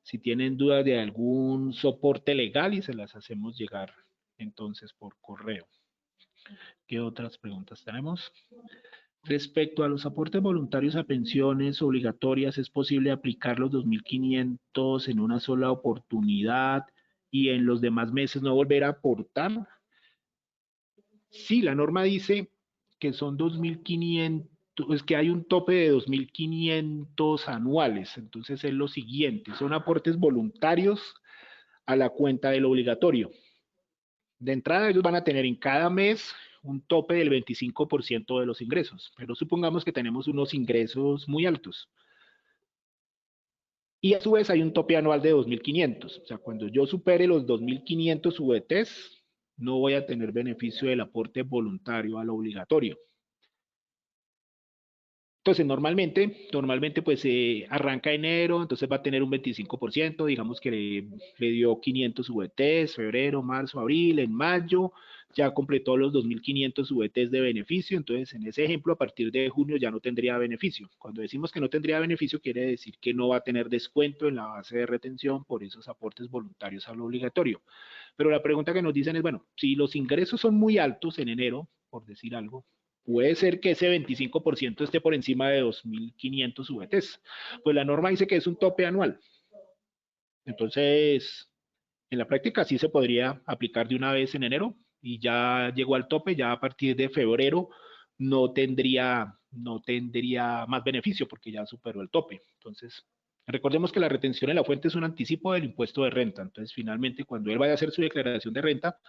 si tienen dudas de algún soporte legal y se las hacemos llegar entonces por correo. ¿Qué otras preguntas tenemos? Respecto a los aportes voluntarios a pensiones obligatorias, ¿es posible aplicar los 2.500 en una sola oportunidad y en los demás meses no volver a aportar? Sí, la norma dice que son 2.500, es que hay un tope de 2.500 anuales. Entonces es lo siguiente, son aportes voluntarios a la cuenta del obligatorio. De entrada ellos van a tener en cada mes un tope del 25% de los ingresos, pero supongamos que tenemos unos ingresos muy altos. Y a su vez hay un tope anual de 2.500. O sea, cuando yo supere los 2.500 VTs, no voy a tener beneficio del aporte voluntario al obligatorio. Entonces, normalmente pues arranca enero, entonces va a tener un 25%, digamos que le dio 500 VTs, febrero, marzo, abril, en mayo, ya completó los 2.500 VTs de beneficio, entonces en ese ejemplo a partir de junio ya no tendría beneficio. Cuando decimos que no tendría beneficio quiere decir que no va a tener descuento en la base de retención por esos aportes voluntarios al obligatorio. Pero la pregunta que nos dicen es, bueno, si los ingresos son muy altos en enero, por decir algo, puede ser que ese 25% esté por encima de 2.500 VTs. Pues la norma dice que es un tope anual. Entonces, en la práctica sí se podría aplicar de una vez en enero y ya llegó al tope, ya a partir de febrero no tendría más beneficio porque ya superó el tope. Entonces, recordemos que la retención en la fuente es un anticipo del impuesto de renta. Entonces, finalmente, cuando él vaya a hacer su declaración de renta,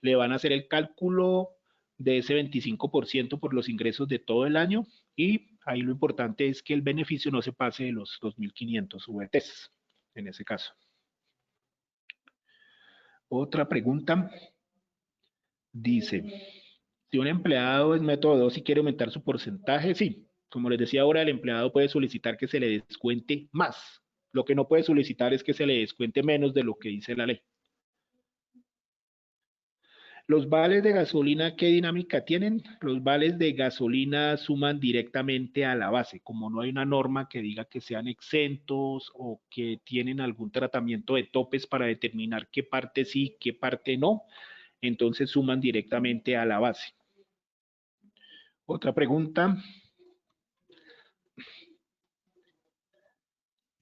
le van a hacer el cálculo de ese 25% por los ingresos de todo el año y ahí lo importante es que el beneficio no se pase de los 2.500 VTs en ese caso. Otra pregunta dice, si un empleado es método 2 y quiere aumentar su porcentaje, sí. Como les decía ahora, el empleado puede solicitar que se le descuente más. Lo que no puede solicitar es que se le descuente menos de lo que dice la ley. Los vales de gasolina, ¿qué dinámica tienen? Los vales de gasolina suman directamente a la base. Como no hay una norma que diga que sean exentos o que tienen algún tratamiento de topes para determinar qué parte sí, qué parte no, entonces suman directamente a la base. Otra pregunta.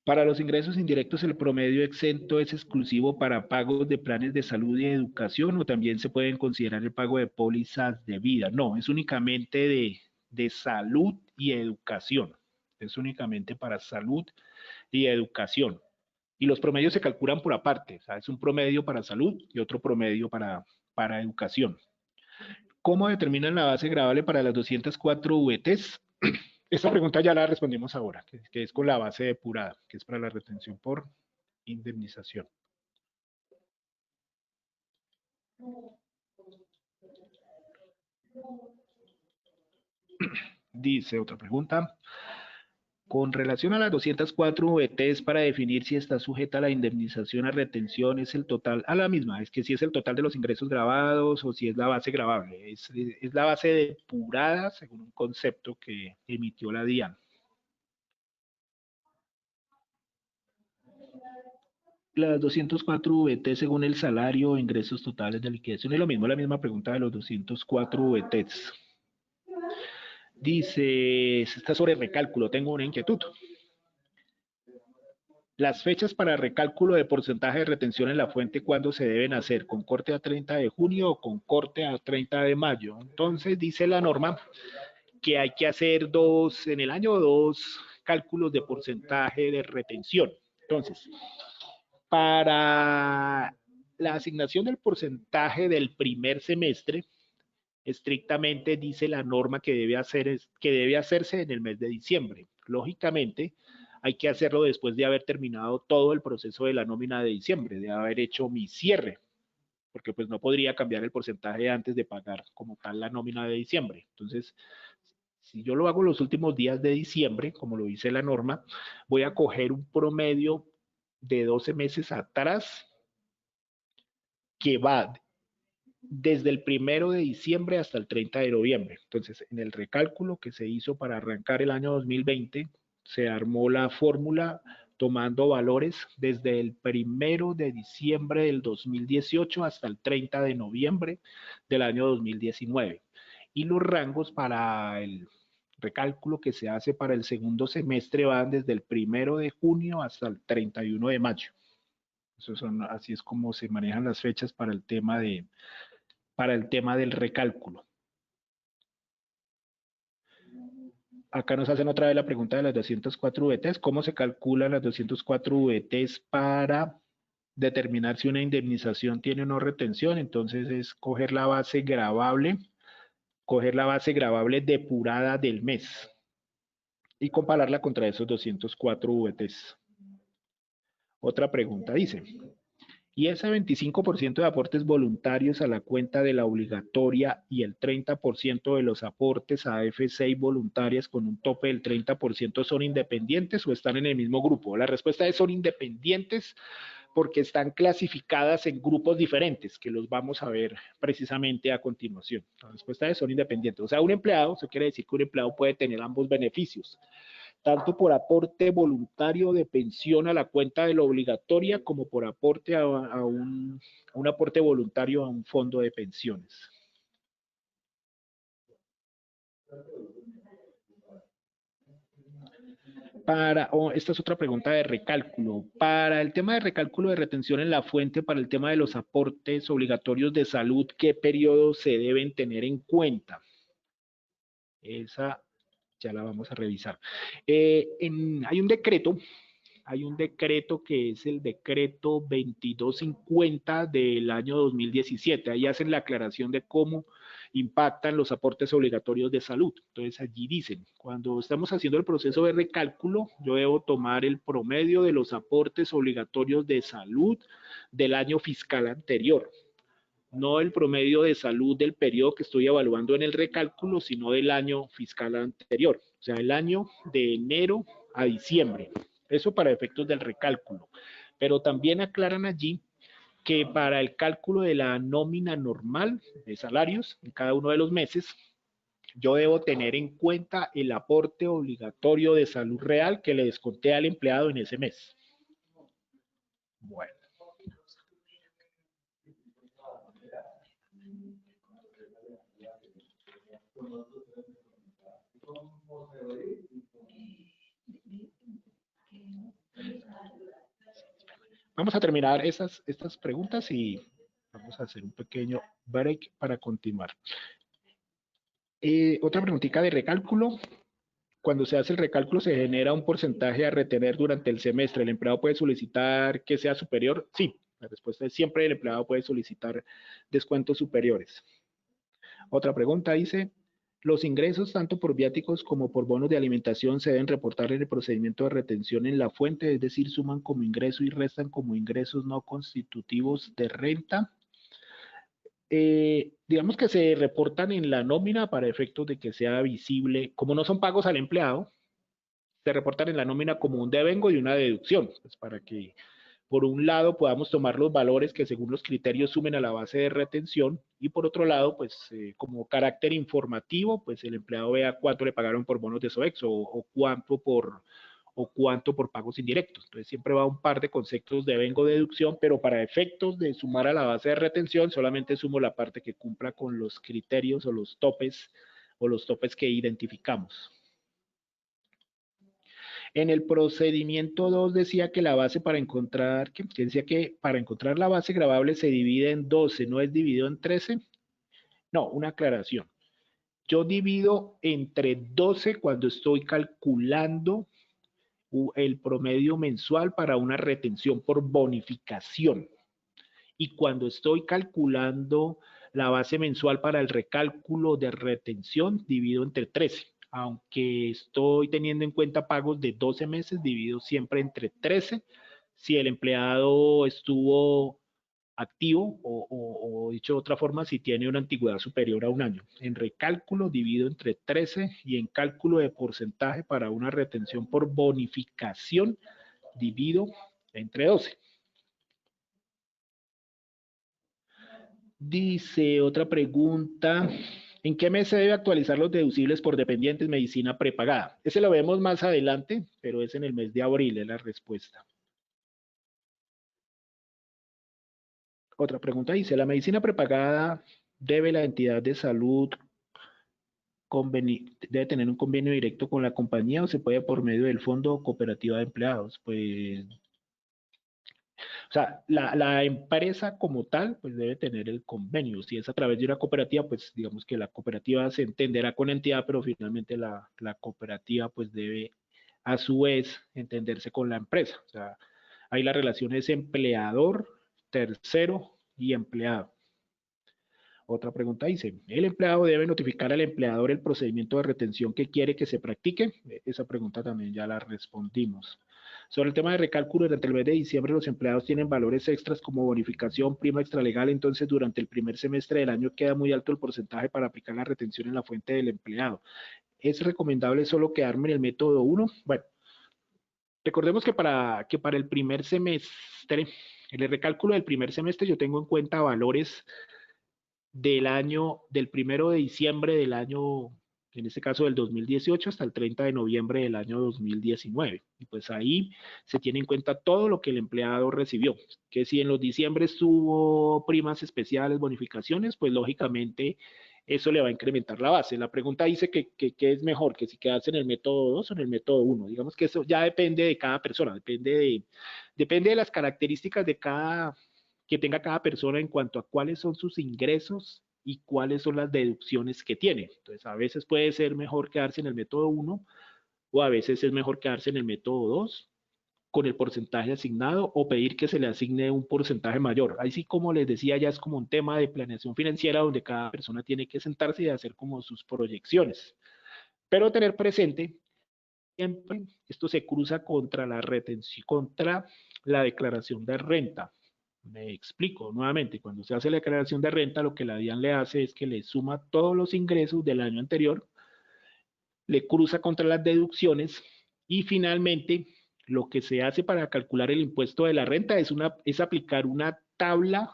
Para los ingresos indirectos, ¿el promedio exento es exclusivo para pagos de planes de salud y educación o también se pueden considerar el pago de pólizas de vida? No, es únicamente de salud y educación. Es únicamente para salud y educación. Y los promedios se calculan por aparte. O sea, es un promedio para salud y otro promedio para educación. ¿Cómo determinan la base gravable para las 204 VTs? Esta pregunta ya la respondimos ahora, que es con la base depurada, que es para la retención por indemnización. Dice otra pregunta. Con relación a las 204 VTs para definir si está sujeta a la indemnización a retención, es el total, a la misma, es que si es el total de los ingresos grabados o si es la base gravable, es la base depurada según un concepto que emitió la DIAN. Las 204 VT según el salario o ingresos totales de liquidación es lo mismo, la misma pregunta de los 204 VTs. Dice, está sobre recálculo, tengo una inquietud. Las fechas para recálculo de porcentaje de retención en la fuente, ¿cuándo se deben hacer? ¿Con corte a 30 de junio o con corte a 30 de mayo? Entonces dice la norma que hay que hacer en el año dos cálculos de porcentaje de retención. Entonces, para la asignación del porcentaje del primer semestre, estrictamente dice la norma que debe hacerse en el mes de diciembre. Lógicamente, hay que hacerlo después de haber terminado todo el proceso de la nómina de diciembre, de haber hecho mi cierre, porque pues no podría cambiar el porcentaje antes de pagar como tal la nómina de diciembre. Entonces, si yo lo hago los últimos días de diciembre, como lo dice la norma, voy a coger un promedio de 12 meses atrás que va desde el 1 de diciembre hasta el 30 de noviembre. Entonces, en el recálculo que se hizo para arrancar el año 2020, se armó la fórmula tomando valores desde el 1 de diciembre del 2018 hasta el 30 de noviembre del año 2019. Y los rangos para el recálculo que se hace para el segundo semestre van desde el 1 de junio hasta el 31 de mayo. Así es como se manejan las fechas para el tema del recálculo. Acá nos hacen otra vez la pregunta de las 204 VTs. ¿Cómo se calculan las 204 VTs para determinar si una indemnización tiene o no retención? Entonces es coger la base gravable depurada del mes y compararla contra esos 204 VTs. Otra pregunta dice, y ese 25% de aportes voluntarios a la cuenta de la obligatoria y el 30% de los aportes a F6 voluntarias con un tope del 30% son independientes o están en el mismo grupo. La respuesta es son independientes porque están clasificadas en grupos diferentes, que los vamos a ver precisamente a continuación. La respuesta es son independientes. O sea, un empleado, eso quiere decir que un empleado puede tener ambos beneficios, tanto por aporte voluntario de pensión a la cuenta de la obligatoria como por aporte a un aporte voluntario a un fondo de pensiones. Esta es otra pregunta de recálculo. Para el tema de recálculo de retención en la fuente, para el tema de los aportes obligatorios de salud, ¿qué periodos se deben tener en cuenta? Esa ya la vamos a revisar. Hay un decreto que es el decreto 2250 del año 2017. Ahí hacen la aclaración de cómo impactan los aportes obligatorios de salud. Entonces allí dicen, cuando estamos haciendo el proceso de recálculo, yo debo tomar el promedio de los aportes obligatorios de salud del año fiscal anterior. No el promedio de salud del periodo que estoy evaluando en el recálculo, sino del año fiscal anterior, o sea, el año de enero a diciembre. Eso para efectos del recálculo. Pero también aclaran allí que para el cálculo de la nómina normal de salarios en cada uno de los meses, yo debo tener en cuenta el aporte obligatorio de salud real que le desconté al empleado en ese mes. Bueno. Vamos a terminar estas preguntas y vamos a hacer un pequeño break para continuar. Otra preguntita de recálculo. Cuando se hace el recálculo se genera un porcentaje a retener durante el semestre. ¿El empleado puede solicitar que sea superior? Sí, la respuesta es siempre el empleado puede solicitar descuentos superiores. Otra pregunta dice, los ingresos tanto por viáticos como por bonos de alimentación se deben reportar en el procedimiento de retención en la fuente, es decir, suman como ingreso y restan como ingresos no constitutivos de renta. Digamos que se reportan en la nómina para efectos de que sea visible, como no son pagos al empleado, se reportan en la nómina como un devengo y una deducción, pues para que por un lado podamos tomar los valores que según los criterios sumen a la base de retención y por otro lado, pues como carácter informativo, pues el empleado vea cuánto le pagaron por bonos de SOEX o cuánto por pagos indirectos. Entonces siempre va un par de conceptos de devengo deducción, pero para efectos de sumar a la base de retención solamente sumo la parte que cumpla con los criterios o los topes que identificamos. En el procedimiento 2 decía que la base para encontrar, la base gravable se divide en 12, ¿no es dividido en 13? No, una aclaración. Yo divido entre 12 cuando estoy calculando el promedio mensual para una retención por bonificación. Y cuando estoy calculando la base mensual para el recálculo de retención, divido entre 13. aunque estoy teniendo en cuenta pagos de 12 meses, divido siempre entre 13. Si el empleado estuvo activo o dicho de otra forma, si tiene una antigüedad superior a un año. En recálculo divido entre 13 y en cálculo de porcentaje para una retención por bonificación divido entre 12. Dice otra pregunta. ¿En qué mes se debe actualizar los deducibles por dependientes medicina prepagada? Ese lo vemos más adelante, pero es en el mes de abril, es la respuesta. Otra pregunta dice, ¿la medicina prepagada debe la entidad de salud debe tener un convenio directo con la compañía o se puede por medio del fondo o cooperativa de empleados? Pues, o sea, la empresa como tal, pues debe tener el convenio. Si es a través de una cooperativa, pues digamos que la cooperativa se entenderá con la entidad, pero finalmente la cooperativa pues debe a su vez entenderse con la empresa. O sea, ahí la relación es empleador, tercero y empleado. Otra pregunta dice, ¿el empleado debe notificar al empleador el procedimiento de retención que quiere que se practique? Esa pregunta también ya la respondimos. Sobre el tema de recálculo, durante el mes de diciembre los empleados tienen valores extras como bonificación, prima extralegal, entonces durante el primer semestre del año queda muy alto el porcentaje para aplicar la retención en la fuente del empleado. ¿Es recomendable solo quedarme en el método 1? Bueno, recordemos que para el primer semestre, en el recálculo del primer semestre yo tengo en cuenta valores del año, del 1 de diciembre del año, en este caso del 2018, hasta el 30 de noviembre del año 2019. Y pues ahí se tiene en cuenta todo lo que el empleado recibió. Que si en los diciembres tuvo primas especiales, bonificaciones, pues lógicamente eso le va a incrementar la base. La pregunta dice que es mejor, que si quedarse en el método 2 o en el método 1. Digamos que eso ya depende de cada persona, depende de las características de cada que tenga cada persona en cuanto a cuáles son sus ingresos y cuáles son las deducciones que tiene. Entonces, a veces puede ser mejor quedarse en el método 1 o a veces es mejor quedarse en el método 2 con el porcentaje asignado o pedir que se le asigne un porcentaje mayor. Ahí sí, como les decía, ya es como un tema de planeación financiera donde cada persona tiene que sentarse y hacer como sus proyecciones. Pero tener presente, siempre esto se cruza contra la retención, contra la declaración de renta. Me explico nuevamente, cuando se hace la declaración de renta, lo que la DIAN le hace es que le suma todos los ingresos del año anterior, le cruza contra las deducciones y finalmente lo que se hace para calcular el impuesto de la renta es aplicar una tabla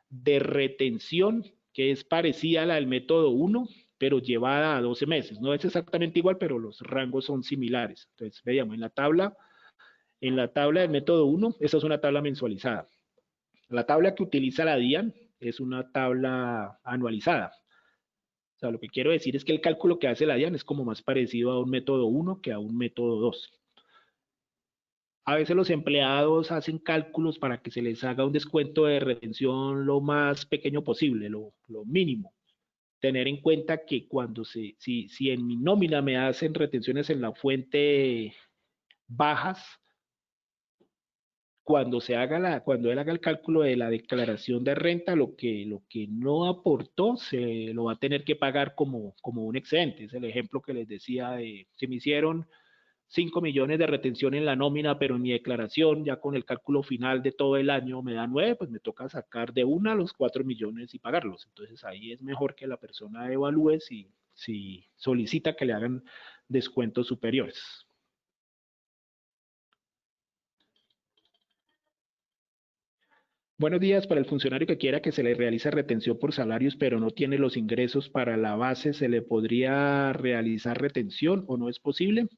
de retención que es parecida a la del método 1, pero llevada a 12 meses. No es exactamente igual, pero los rangos son similares. Entonces, veamos, en la tabla del método 1, esa es una tabla mensualizada. La tabla que utiliza la DIAN es una tabla anualizada. O sea, lo que quiero decir es que el cálculo que hace la DIAN es como más parecido a un método 1 que a un método 2. A veces los empleados hacen cálculos para que se les haga un descuento de retención lo más pequeño posible, lo mínimo. Tener en cuenta que si en mi nómina me hacen retenciones en la fuente bajas, cuando él haga el cálculo de la declaración de renta, lo que no aportó se lo va a tener que pagar como un excedente. Es el ejemplo que les decía de si me hicieron 5 millones de retención en la nómina, pero en mi declaración, ya con el cálculo final de todo el año me da 9, pues me toca sacar de una a los 4 millones y pagarlos. Entonces ahí es mejor que la persona evalúe si solicita que le hagan descuentos superiores. Buenos días. Para el funcionario que quiera que se le realice retención por salarios, pero no tiene los ingresos para la base, ¿se le podría realizar retención o no es posible?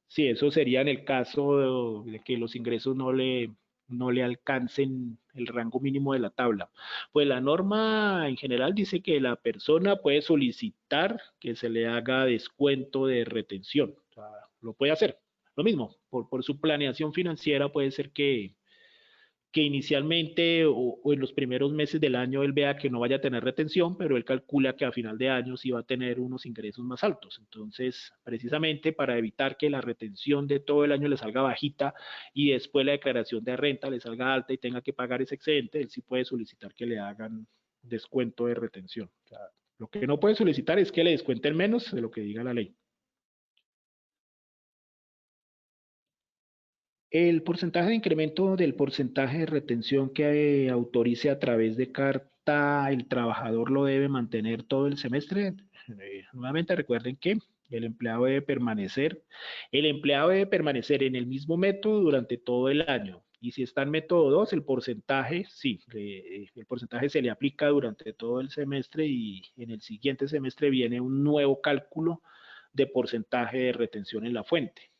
Sí, eso sería en el caso de que los ingresos no le alcancen el rango mínimo de la tabla. Pues la norma en general dice que la persona puede solicitar que se le haga descuento de retención. O sea, lo puede hacer. Lo mismo, por su planeación financiera puede ser que inicialmente o en los primeros meses del año él vea que no vaya a tener retención, pero él calcula que a final de año sí va a tener unos ingresos más altos. Entonces, precisamente para evitar que la retención de todo el año le salga bajita y después la declaración de renta le salga alta y tenga que pagar ese excedente, él sí puede solicitar que le hagan descuento de retención. O sea, lo que no puede solicitar es que le descuenten menos de lo que diga la ley. El porcentaje de incremento del porcentaje de retención que autorice a través de carta el trabajador lo debe mantener todo el semestre. Nuevamente recuerden que el empleado debe permanecer en el mismo método durante todo el año. Y si está en método 2, el porcentaje, sí, el porcentaje se le aplica durante todo el semestre y en el siguiente semestre viene un nuevo cálculo de porcentaje de retención en la fuente.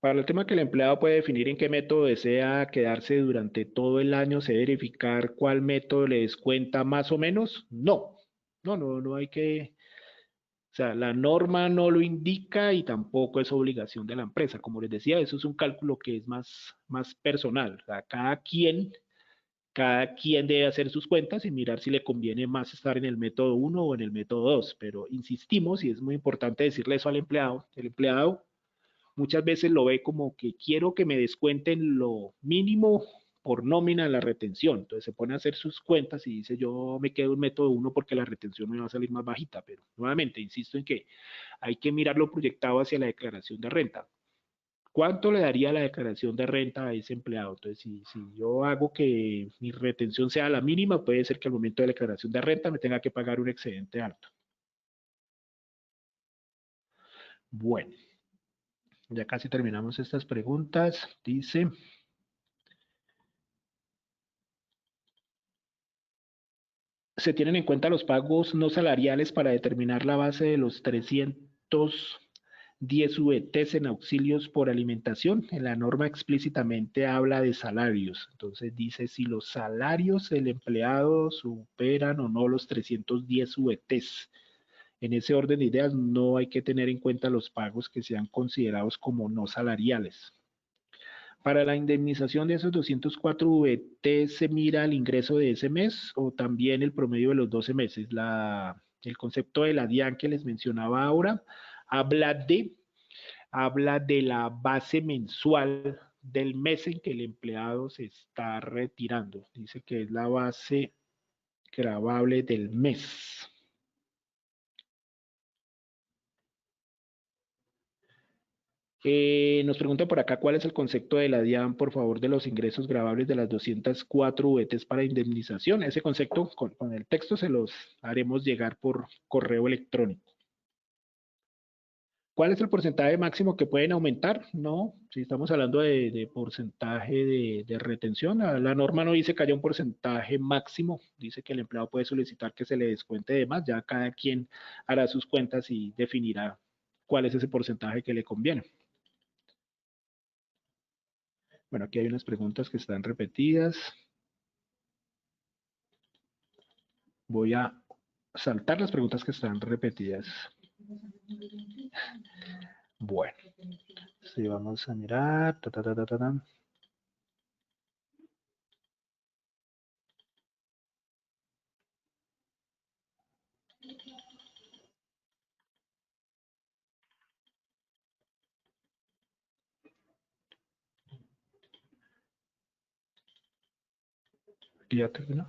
Para el tema que el empleado puede definir en qué método desea quedarse durante todo el año, ¿se debe verificar cuál método le descuenta más o menos? No, no hay que, o sea, la norma no lo indica y tampoco es obligación de la empresa. Como les decía, eso es un cálculo que es más personal. O sea, cada quien debe hacer sus cuentas y mirar si le conviene más estar en el método 1 o en el método 2. Pero insistimos, y es muy importante decirle eso al empleado, el empleado muchas veces lo ve como que quiero que me descuenten lo mínimo por nómina en la retención. Entonces se pone a hacer sus cuentas y dice yo me quedo en método 1 porque la retención me va a salir más bajita. Pero nuevamente, insisto en que hay que mirarlo proyectado hacia la declaración de renta. ¿Cuánto le daría la declaración de renta a ese empleado? Entonces, si yo hago que mi retención sea la mínima, puede ser que al momento de la declaración de renta me tenga que pagar un excedente alto. Bueno, ya casi terminamos estas preguntas. Dice, se tienen en cuenta los pagos no salariales para determinar la base de los 310 VTs en auxilios por alimentación. En la norma explícitamente habla de salarios. Entonces dice si los salarios del empleado superan o no los 310 VTs. En ese orden de ideas no hay que tener en cuenta los pagos que sean considerados como no salariales. Para la indemnización de esos 204 VT se mira el ingreso de ese mes o también el promedio de los 12 meses. El concepto de la DIAN que les mencionaba ahora habla de la base mensual del mes en que el empleado se está retirando. Dice que es la base gravable del mes. Nos pregunta por acá cuál es el concepto de la DIAN, por favor, de los ingresos grabables de las 204 VTs para indemnización. Ese concepto con el texto se los haremos llegar por correo electrónico. ¿Cuál es el porcentaje máximo que pueden aumentar? No, si estamos hablando de porcentaje de retención, la norma no dice que haya un porcentaje máximo, dice que el empleado puede solicitar que se le descuente de más, ya cada quien hará sus cuentas y definirá cuál es ese porcentaje que le conviene. Bueno, aquí hay unas preguntas que están repetidas. Voy a saltar las preguntas que están repetidas. Bueno, sí, vamos a mirar. ¿Ya terminó?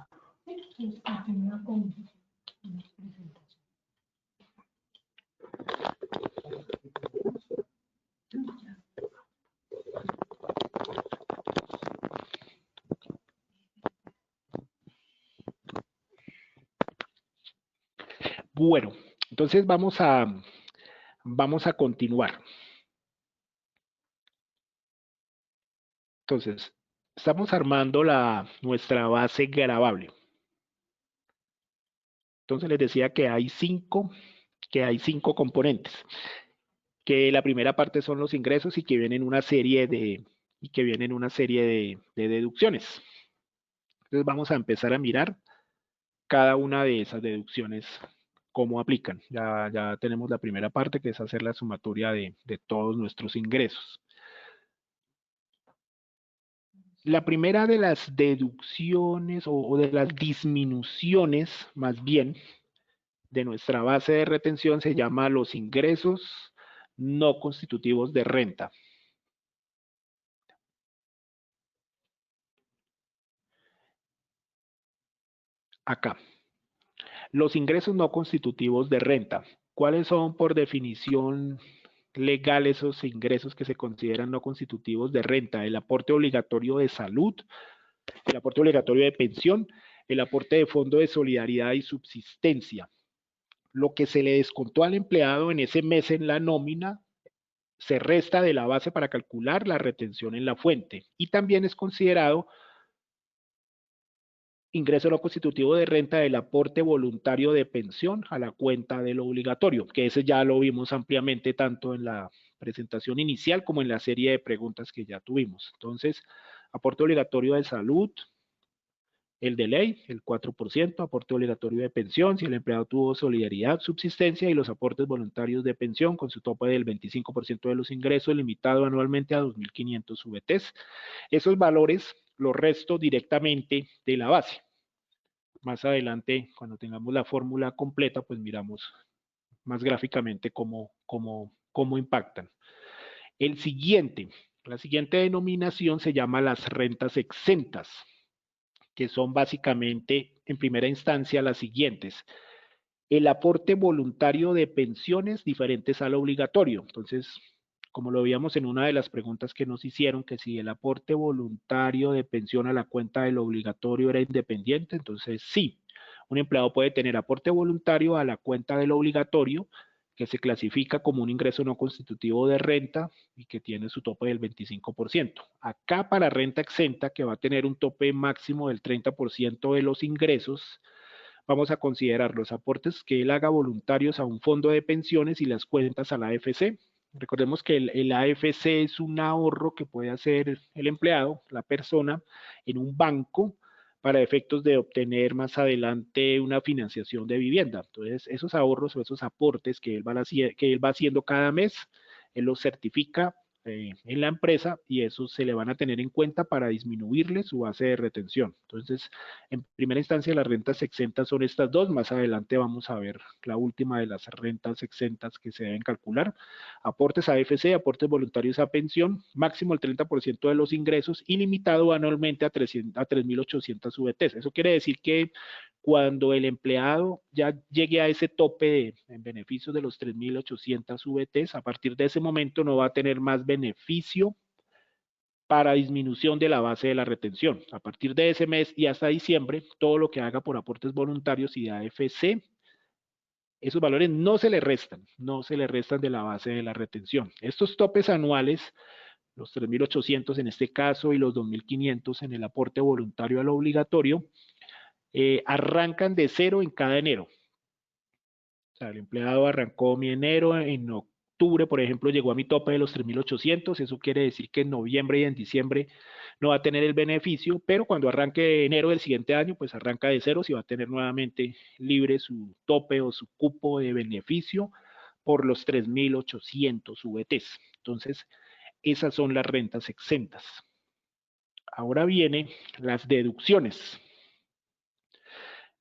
Bueno, entonces vamos a continuar. Entonces, estamos armando nuestra base gravable. Entonces les decía que hay cinco componentes. Que la primera parte son los ingresos y que vienen una serie de deducciones. Entonces vamos a empezar a mirar cada una de esas deducciones, cómo aplican. Ya tenemos la primera parte, que es hacer la sumatoria de todos nuestros ingresos. La primera de las deducciones o de las disminuciones, más bien, de nuestra base de retención se llama los ingresos no constitutivos de renta. Acá. Los ingresos no constitutivos de renta. ¿Cuáles son por definición legal esos ingresos que se consideran no constitutivos de renta? El aporte obligatorio de salud, el aporte obligatorio de pensión, el aporte de fondo de solidaridad y subsistencia. Lo que se le descontó al empleado en ese mes en la nómina se resta de la base para calcular la retención en la fuente y también es considerado ingreso no constitutivo de renta del aporte voluntario de pensión a la cuenta de lo obligatorio, que ese ya lo vimos ampliamente tanto en la presentación inicial como en la serie de preguntas que ya tuvimos. Entonces, aporte obligatorio de salud, el de ley, el 4%, aporte obligatorio de pensión, si el empleado tuvo solidaridad, subsistencia y los aportes voluntarios de pensión con su tope del 25% de los ingresos limitado anualmente a 2.500 VTs. Esos valores los resto directamente de la base. Más adelante, cuando tengamos la fórmula completa, pues miramos más gráficamente cómo impactan. La siguiente denominación se llama las rentas exentas, que son básicamente, en primera instancia, las siguientes. El aporte voluntario de pensiones diferentes al obligatorio. Entonces, como lo veíamos en una de las preguntas que nos hicieron, que si el aporte voluntario de pensión a la cuenta del obligatorio era independiente, entonces sí, un empleado puede tener aporte voluntario a la cuenta del obligatorio, que se clasifica como un ingreso no constitutivo de renta y que tiene su tope del 25%. Acá para renta exenta, que va a tener un tope máximo del 30% de los ingresos, vamos a considerar los aportes que él haga voluntarios a un fondo de pensiones y las cuentas a la AFC. Recordemos que el AFC es un ahorro que puede hacer el empleado, la persona, en un banco para efectos de obtener más adelante una financiación de vivienda. Entonces, esos ahorros o esos aportes que él va haciendo cada mes, él los certifica en la empresa y eso se le van a tener en cuenta para disminuirle su base de retención. Entonces, en primera instancia, las rentas exentas son estas dos. Más adelante vamos a ver la última de las rentas exentas que se deben calcular. Aportes a AFC, aportes voluntarios a pensión, máximo el 30% de los ingresos y limitado anualmente a 3.800 VTs. Eso quiere decir que cuando el empleado ya llegue a ese tope en beneficios de los 3.800 VTs, a partir de ese momento no va a tener más beneficio para disminución de la base de la retención. A partir de ese mes y hasta diciembre, todo lo que haga por aportes voluntarios y de AFC, esos valores no se le restan de la base de la retención. Estos topes anuales, los 3.800 en este caso y los 2.500 en el aporte voluntario al obligatorio, arrancan de cero en cada enero. O sea, el empleado arrancó mi enero, en octubre, por ejemplo, llegó a mi tope de los 3.800, eso quiere decir que en noviembre y en diciembre no va a tener el beneficio, pero cuando arranque enero del siguiente año, pues arranca de cero y va a tener nuevamente libre su tope o su cupo de beneficio por los 3.800 VTs. Entonces, esas son las rentas exentas. Ahora vienen las deducciones.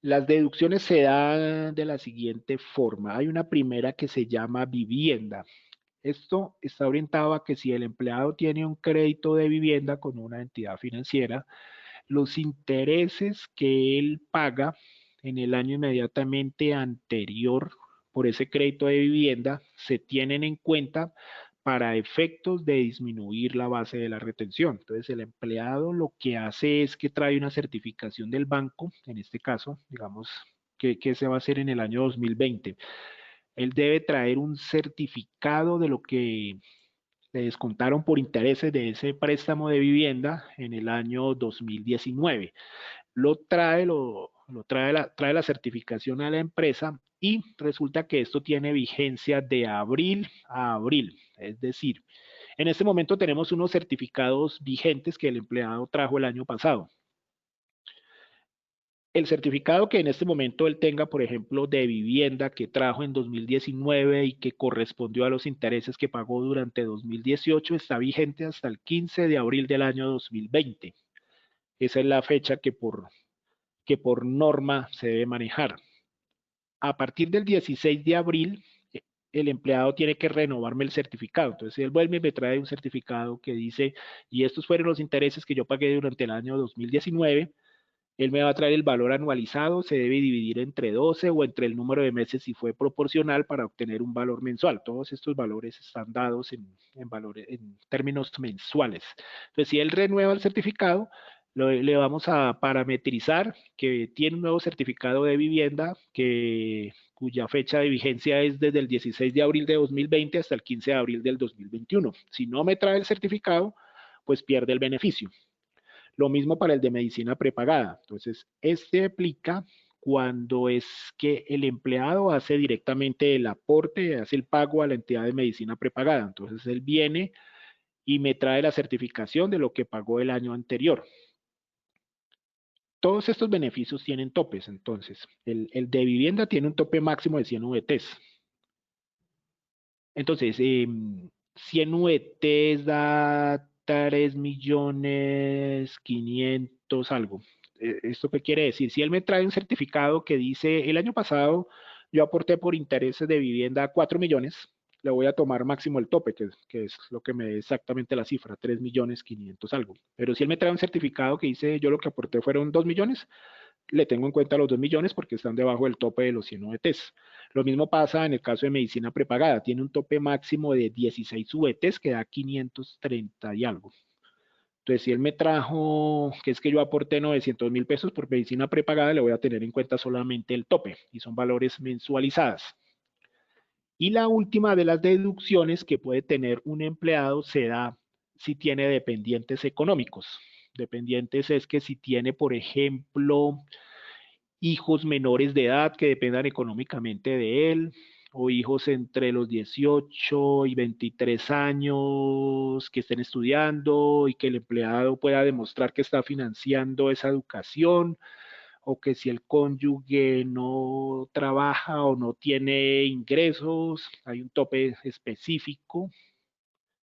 Las deducciones se dan de la siguiente forma. Hay una primera que se llama vivienda. Esto está orientado a que si el empleado tiene un crédito de vivienda con una entidad financiera, los intereses que él paga en el año inmediatamente anterior por ese crédito de vivienda se tienen en cuenta para efectos de disminuir la base de la retención. Entonces, el empleado lo que hace es que trae una certificación del banco, en este caso, digamos, que se va a hacer en el año 2020. Él debe traer un certificado de lo que le descontaron por intereses de ese préstamo de vivienda en el año 2019. Trae la certificación a la empresa y resulta que esto tiene vigencia de abril a abril. Es decir, en este momento tenemos unos certificados vigentes que el empleado trajo el año pasado. El certificado que en este momento él tenga, por ejemplo, de vivienda que trajo en 2019 y que correspondió a los intereses que pagó durante 2018, está vigente hasta el 15 de abril del año 2020. Esa es la fecha que por norma se debe manejar. A partir del 16 de abril, el empleado tiene que renovarme el certificado. Entonces, él vuelve y me trae un certificado que dice, y estos fueron los intereses que yo pagué durante el año 2019, Él me va a traer el valor anualizado, se debe dividir entre 12 o entre el número de meses si fue proporcional para obtener un valor mensual. Todos estos valores están dados en términos mensuales. Entonces, si él renueva el certificado, le vamos a parametrizar que tiene un nuevo certificado de vivienda cuya fecha de vigencia es desde el 16 de abril de 2020 hasta el 15 de abril del 2021. Si no me trae el certificado, pues pierde el beneficio. Lo mismo para el de medicina prepagada. Entonces, este aplica cuando es que el empleado hace directamente el aporte, hace el pago a la entidad de medicina prepagada. Entonces, él viene y me trae la certificación de lo que pagó el año anterior. Todos estos beneficios tienen topes, entonces. El de vivienda tiene un tope máximo de 100 VTs. Entonces, 100 VTs da 3.500.000 algo. ¿Esto qué quiere decir? Si él me trae un certificado que dice, el año pasado yo aporté por intereses de vivienda 4 millones, le voy a tomar máximo el tope, que es lo que me da exactamente la cifra, 3.500.000 algo. Pero si él me trae un certificado que dice, yo lo que aporté fueron 2 millones, le tengo en cuenta los 2 millones porque están debajo del tope de los 100 VTs. Lo mismo pasa en el caso de medicina prepagada. Tiene un tope máximo de 16 VTs que da 530 y algo. Entonces, si él me trajo, que es que yo aporté 900.000 pesos por medicina prepagada, le voy a tener en cuenta solamente el tope y son valores mensualizadas. Y la última de las deducciones que puede tener un empleado se da si tiene dependientes económicos. Dependientes es que si tiene, por ejemplo, hijos menores de edad que dependan económicamente de él, o hijos entre los 18 y 23 años que estén estudiando y que el empleado pueda demostrar que está financiando esa educación, o que si el cónyuge no trabaja o no tiene ingresos, hay un tope específico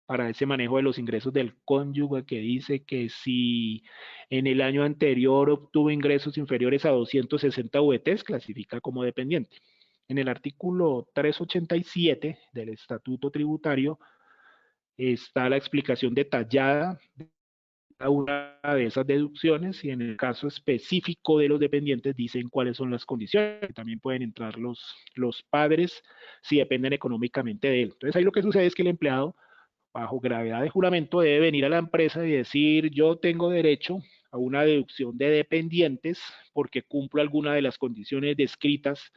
para ese manejo de los ingresos del cónyuge que dice que si en el año anterior obtuvo ingresos inferiores a 260 VTs, clasifica como dependiente. En el artículo 387 del Estatuto Tributario está la explicación detallada de cada una de esas deducciones y en el caso específico de los dependientes dicen cuáles son las condiciones. También pueden entrar los padres si dependen económicamente de él. Entonces ahí lo que sucede es que el empleado bajo gravedad de juramento debe venir a la empresa y decir yo tengo derecho a una deducción de dependientes porque cumplo alguna de las condiciones descritas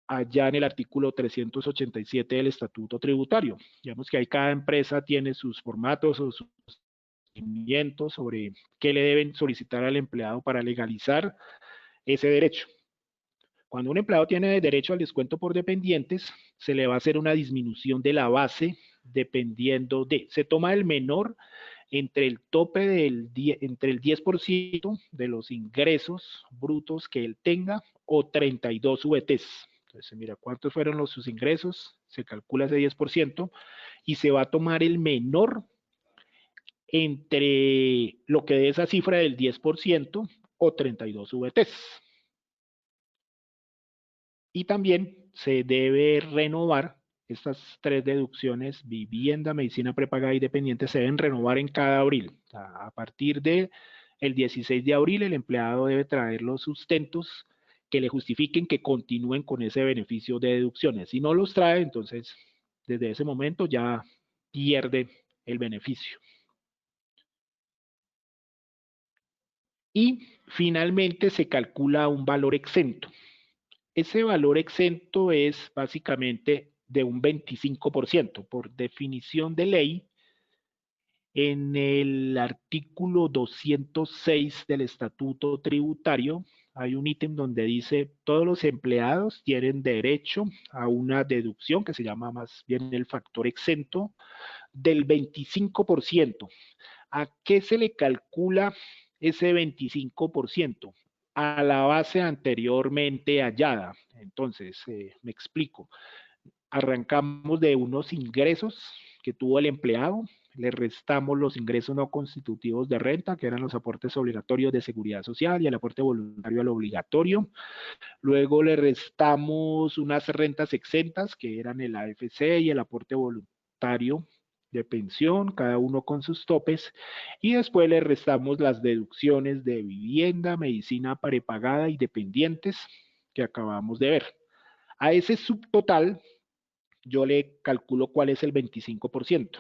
allá en el artículo 387 del Estatuto Tributario. Digamos que ahí cada empresa tiene sus formatos o sus procedimientos sobre qué le deben solicitar al empleado para legalizar ese derecho. Cuando un empleado tiene derecho al descuento por dependientes, se le va a hacer una disminución de la base dependiendo de, se toma el menor entre el tope entre el 10% de los ingresos brutos que él tenga o 32 VTs. Entonces, mira, ¿cuántos fueron sus ingresos? Se calcula ese 10% y se va a tomar el menor entre lo que dé esa cifra del 10% o 32 VTs. Y también se debe renovar estas tres deducciones, vivienda, medicina prepagada y dependiente, se deben renovar en cada abril. O sea, a partir del 16 de abril, el empleado debe traer los sustentos que le justifiquen que continúen con ese beneficio de deducciones. Si no los trae, entonces, desde ese momento ya pierde el beneficio. Y finalmente se calcula un valor exento. Ese valor exento es básicamente de un 25%. Por definición de ley, en el artículo 206 del Estatuto Tributario hay un ítem donde dice todos los empleados tienen derecho a una deducción que se llama más bien el factor exento del 25%. ¿A qué se le calcula ese 25%? A la base anteriormente hallada. Entonces, me explico. Arrancamos de unos ingresos que tuvo el empleado, le restamos los ingresos no constitutivos de renta, que eran los aportes obligatorios de seguridad social y el aporte voluntario al obligatorio. Luego le restamos unas rentas exentas, que eran el AFC y el aporte voluntario de pensión, cada uno con sus topes, y después le restamos las deducciones de vivienda, medicina prepagada y dependientes que acabamos de ver. A ese subtotal yo le calculo cuál es el 25%,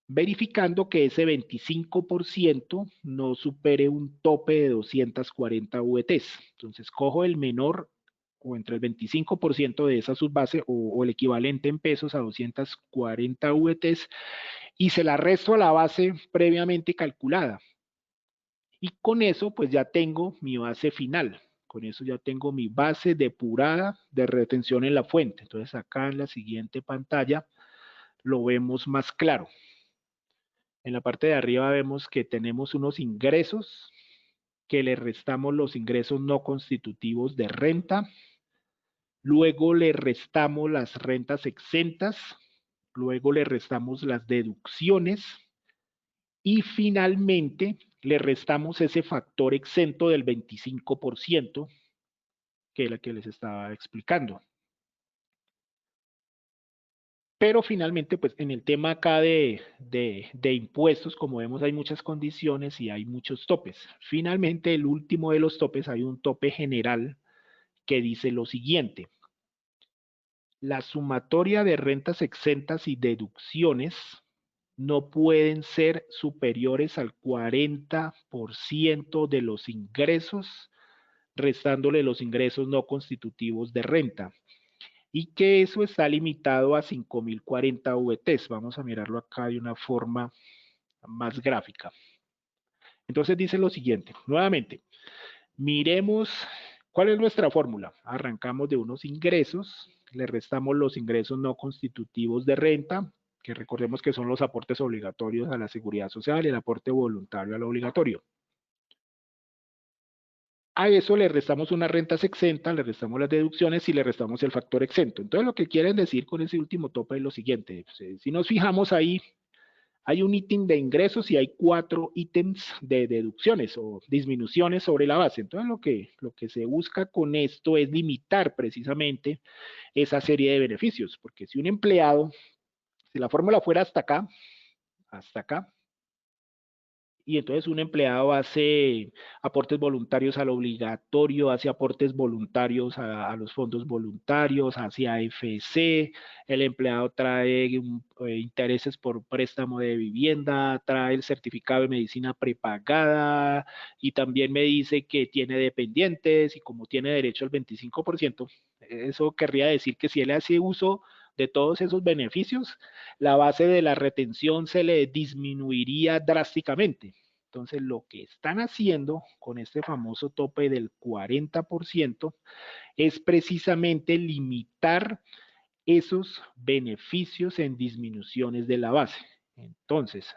verificando que ese 25% no supere un tope de 240 VTs. Entonces cojo el menor o entre el 25% de esa subbase o el equivalente en pesos a 240 VTs y se la resto a la base previamente calculada. Y con eso pues ya tengo mi base final. Con eso ya tengo mi base depurada de retención en la fuente. Entonces acá en la siguiente pantalla lo vemos más claro. En la parte de arriba vemos que tenemos unos ingresos que le restamos los ingresos no constitutivos de renta. Luego le restamos las rentas exentas. Luego le restamos las deducciones. Y finalmente le restamos ese factor exento del 25%, que es la que les estaba explicando. Pero finalmente, pues en el tema acá de impuestos, como vemos, hay muchas condiciones y hay muchos topes. Finalmente, el último de los topes, hay un tope general que dice lo siguiente. La sumatoria de rentas exentas y deducciones no pueden ser superiores al 40% de los ingresos, restándole los ingresos no constitutivos de renta. Y que eso está limitado a 5.040 VTs. Vamos a mirarlo acá de una forma más gráfica. Entonces dice lo siguiente, nuevamente, miremos cuál es nuestra fórmula. Arrancamos de unos ingresos, le restamos los ingresos no constitutivos de renta, que recordemos que son los aportes obligatorios a la seguridad social y el aporte voluntario al obligatorio. A eso le restamos unas rentas exentas, le restamos las deducciones y le restamos el factor exento. Entonces, lo que quieren decir con ese último tope es lo siguiente. Si nos fijamos ahí, hay un ítem de ingresos y hay 4 ítems de deducciones o disminuciones sobre la base. Entonces, lo que se busca con esto es limitar precisamente esa serie de beneficios. Porque si un empleado, si la fórmula fuera hasta acá, y entonces un empleado hace aportes voluntarios al obligatorio, hace aportes voluntarios a los fondos voluntarios, hacia AFC, el empleado trae intereses por préstamo de vivienda, trae el certificado de medicina prepagada y también me dice que tiene dependientes y como tiene derecho al 25%, eso querría decir que si él hace uso de todos esos beneficios, la base de la retención se le disminuiría drásticamente. Entonces, lo que están haciendo con este famoso tope del 40% es precisamente limitar esos beneficios en disminuciones de la base. Entonces,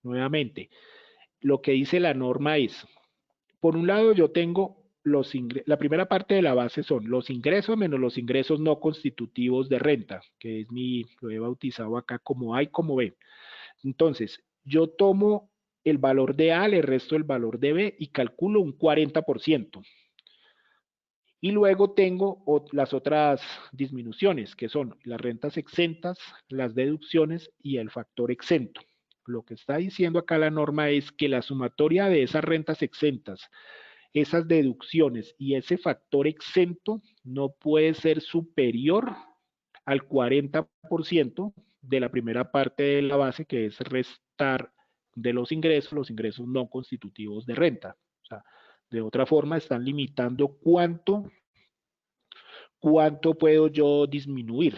nuevamente, lo que dice la norma es, por un lado yo tengo la primera parte de la base son los ingresos menos los ingresos no constitutivos de renta, que es lo he bautizado acá como A y como B. Entonces, yo tomo el valor de A, le resto el valor de B y calculo un 40%. Y luego tengo las otras disminuciones, que son las rentas exentas, las deducciones y el factor exento. Lo que está diciendo acá la norma es que la sumatoria de esas rentas exentas, esas deducciones y ese factor exento no puede ser superior al 40% de la primera parte de la base, que es restar de los ingresos no constitutivos de renta. O sea, de otra forma, están limitando cuánto puedo yo disminuir.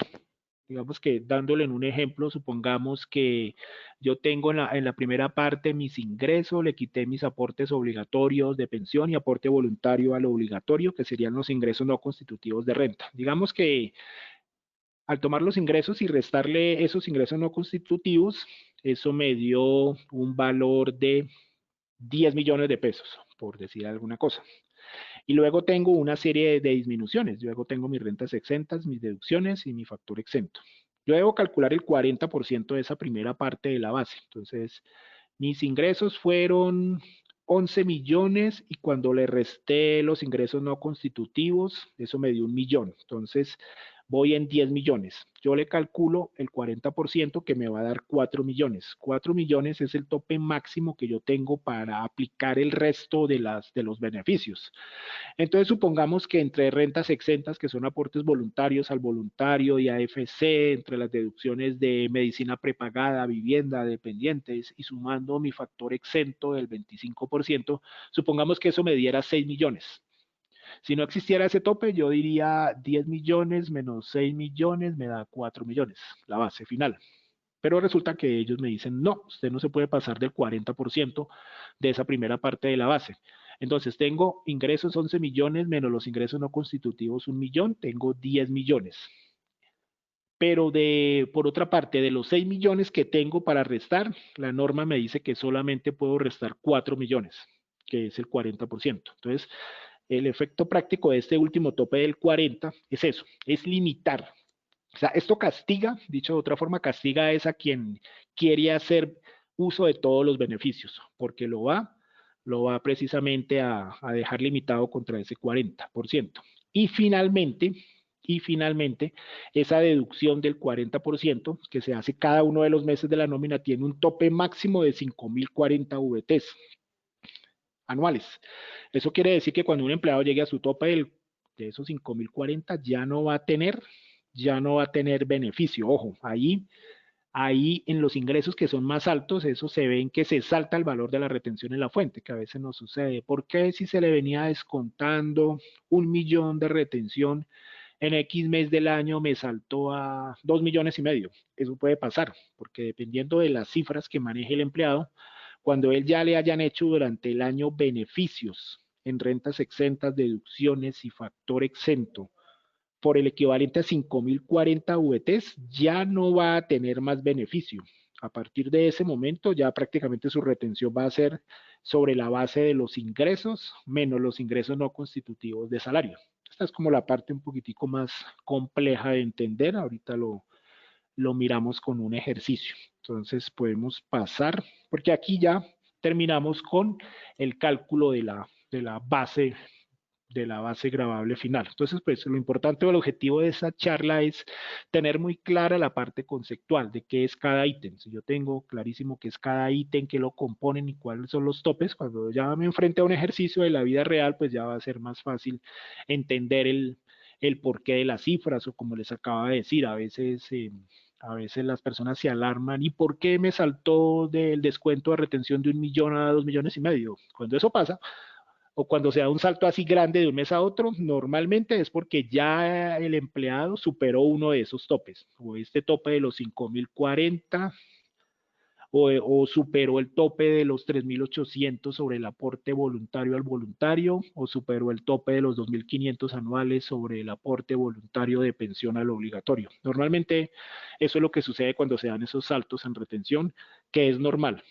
Digamos que dándole en un ejemplo, supongamos que yo tengo en la primera parte mis ingresos, le quité mis aportes obligatorios de pensión y aporte voluntario al obligatorio, que serían los ingresos no constitutivos de renta. Digamos que al tomar los ingresos y restarle esos ingresos no constitutivos, eso me dio un valor de 10 millones de pesos, por decir alguna cosa. Y luego tengo una serie de disminuciones. Luego tengo mis rentas exentas, mis deducciones y mi factor exento. Yo debo calcular el 40% de esa primera parte de la base. Entonces, mis ingresos fueron 11 millones y cuando le resté los ingresos no constitutivos, eso me dio 1 millón. Entonces, voy en 10 millones. Yo le calculo el 40% que me va a dar 4 millones. 4 millones es el tope máximo que yo tengo para aplicar el resto de los beneficios. Entonces, supongamos que entre rentas exentas, que son aportes voluntarios al voluntario y AFC, entre las deducciones de medicina prepagada, vivienda, dependientes, y sumando mi factor exento del 25%, supongamos que eso me diera 6 millones. Si no existiera ese tope, yo diría 10 millones menos 6 millones me da 4 millones, la base final. Pero resulta que ellos me dicen, no, usted no se puede pasar del 40% de esa primera parte de la base. Entonces tengo ingresos 11 millones menos los ingresos no constitutivos 1 millón, tengo 10 millones. Pero por otra parte, de los 6 millones que tengo para restar, la norma me dice que solamente puedo restar 4 millones, que es el 40%. Entonces, el efecto práctico de este último tope del 40 es eso, es limitar. O sea, esto castiga, dicho de otra forma, castiga es a quien quiere hacer uso de todos los beneficios, porque lo va precisamente a dejar limitado contra ese 40%. Y finalmente, y finalmente, esa deducción del 40% que se hace cada uno de los meses de la nómina tiene un tope máximo de 5.040 VTs anuales. Eso quiere decir que cuando un empleado llegue a su tope de esos 5.040 ya no va a tener beneficio. Ojo, ahí en los ingresos que son más altos, eso se ve en que se salta el valor de la retención en la fuente, que a veces no sucede. ¿Por qué si se le venía descontando 1 millón de retención en X mes del año me saltó a 2 millones y medio? Eso puede pasar, porque dependiendo de las cifras que maneje el empleado, cuando él ya le hayan hecho durante el año beneficios en rentas exentas, deducciones y factor exento por el equivalente a 5.040 VTs, ya no va a tener más beneficio. A partir de ese momento, ya prácticamente su retención va a ser sobre la base de los ingresos menos los ingresos no constitutivos de salario. Esta es como la parte un poquitico más compleja de entender. Ahorita lo miramos con un ejercicio. Entonces podemos pasar, porque aquí ya terminamos con el cálculo de la base gravable final. Entonces, pues lo importante o el objetivo de esa charla es tener muy clara la parte conceptual de qué es cada ítem. Si yo tengo clarísimo qué es cada ítem, qué lo componen y cuáles son los topes, cuando ya me enfrente a un ejercicio de la vida real, pues ya va a ser más fácil entender el porqué de las cifras o como les acaba de decir, a veces las personas se alarman. ¿Y por qué me saltó del descuento de retención de 1 millón a 2 millones y medio? Cuando eso pasa, o cuando se da un salto así grande de un mes a otro, normalmente es porque ya el empleado superó uno de esos topes, o este tope de los 5.040, o superó el tope de los 3.800 sobre el aporte voluntario al voluntario, o superó el tope de los 2.500 anuales sobre el aporte voluntario de pensión al obligatorio. Normalmente eso es lo que sucede cuando se dan esos saltos en retención, que es normal,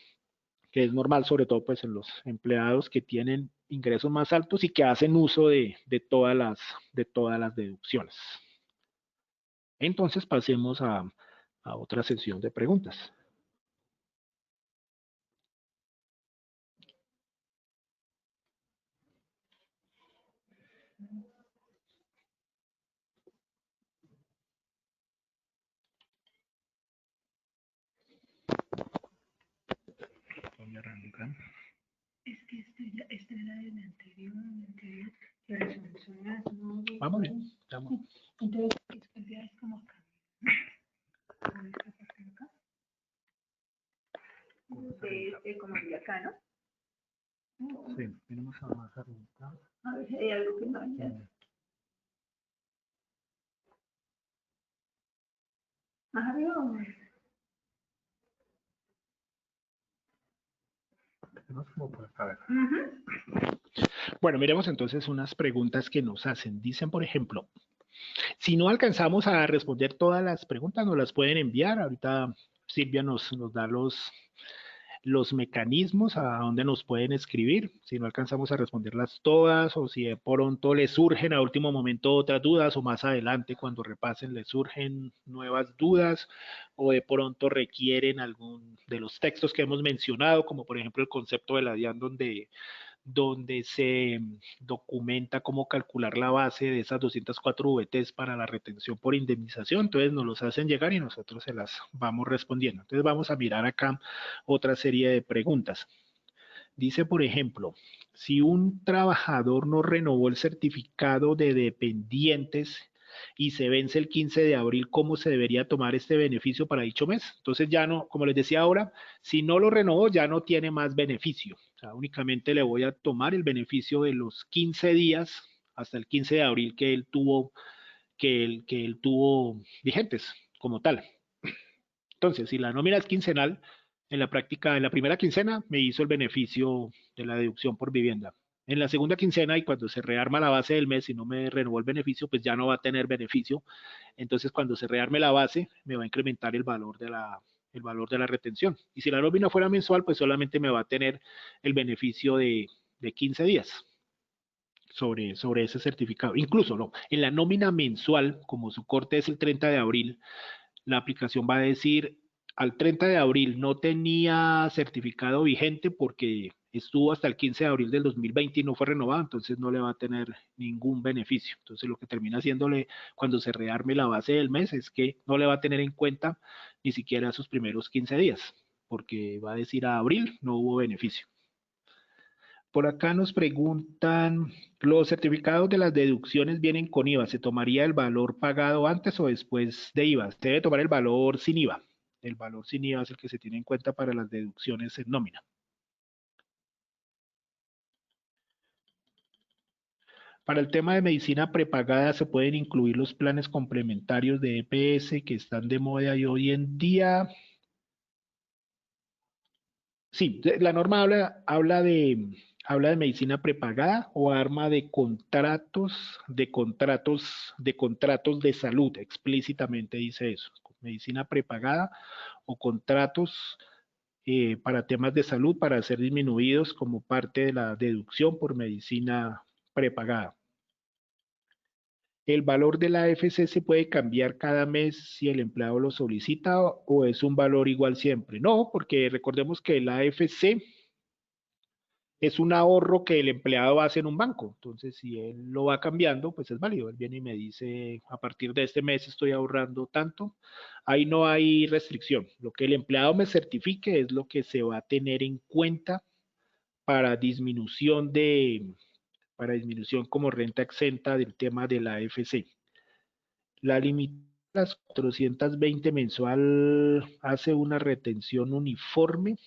sobre todo pues en los empleados que tienen ingresos más altos y que hacen uso de todas las deducciones. Entonces pasemos a otra sesión de preguntas. Voy a arrancar. Es que este era del anterior, pero son las 9. Vamos bien, estamos. Entonces, es como acá. ¿Cómo esta parte de acá? De como de acá, ¿no? Sí, tenemos a más arriba. A ver si hay algo que no haya. ¿Más arriba o más? Tenemos como por acá. Bueno, miremos entonces unas preguntas que nos hacen. Dicen, por ejemplo, si no alcanzamos a responder todas las preguntas, nos las pueden enviar. Ahorita Silvia nos da los mecanismos a donde nos pueden escribir, si no alcanzamos a responderlas todas o si de pronto les surgen a último momento otras dudas o más adelante cuando repasen les surgen nuevas dudas o de pronto requieren algún de los textos que hemos mencionado, como por ejemplo el concepto de la DIAN donde se documenta cómo calcular la base de esas 204 VTs para la retención por indemnización. Entonces nos los hacen llegar y nosotros se las vamos respondiendo. Entonces vamos a mirar acá otra serie de preguntas. Dice, por ejemplo, si un trabajador no renovó el certificado de dependientes y se vence el 15 de abril, ¿cómo se debería tomar este beneficio para dicho mes? Entonces ya no, como les decía ahora, si no lo renovó ya no tiene más beneficio. O sea, únicamente le voy a tomar el beneficio de los 15 días hasta el 15 de abril que él tuvo vigentes como tal. Entonces, si la nómina es quincenal, en la práctica, en la primera quincena me hizo el beneficio de la deducción por vivienda. En la segunda quincena y cuando se rearma la base del mes y no me renovó el beneficio, pues ya no va a tener beneficio. Entonces, cuando se rearme la base, me va a incrementar el valor de la retención. Y si la nómina fuera mensual, pues solamente me va a tener el beneficio de 15 días sobre ese certificado. Incluso, no, en la nómina mensual, como su corte es el 30 de abril, la aplicación va a decir, al 30 de abril no tenía certificado vigente porque estuvo hasta el 15 de abril del 2020 y no fue renovado, entonces no le va a tener ningún beneficio. Entonces lo que termina haciéndole cuando se rearme la base del mes es que no le va a tener en cuenta ni siquiera sus primeros 15 días, porque va a decir a abril no hubo beneficio. Por acá nos preguntan, ¿los certificados de las deducciones vienen con IVA? ¿Se tomaría el valor pagado antes o después de IVA? Se debe tomar el valor sin IVA. El valor sin IVA es el que se tiene en cuenta para las deducciones en nómina. Para el tema de medicina prepagada, ¿se pueden incluir los planes complementarios de EPS que están de moda y hoy en día? Sí, la norma habla de medicina prepagada o arma de contratos de salud, explícitamente dice eso. Medicina prepagada o contratos para temas de salud para ser disminuidos como parte de la deducción por medicina prepagada. ¿El valor de la AFC se puede cambiar cada mes si el empleado lo solicita o es un valor igual siempre? No, porque recordemos que la AFC es un ahorro que el empleado hace en un banco. Entonces, si él lo va cambiando, pues es válido. Él viene y me dice, a partir de este mes estoy ahorrando tanto. Ahí no hay restricción. Lo que el empleado me certifique es lo que se va a tener en cuenta para disminución como renta exenta del tema de la AFC. La limitación de las 420 mensual hace una retención uniforme.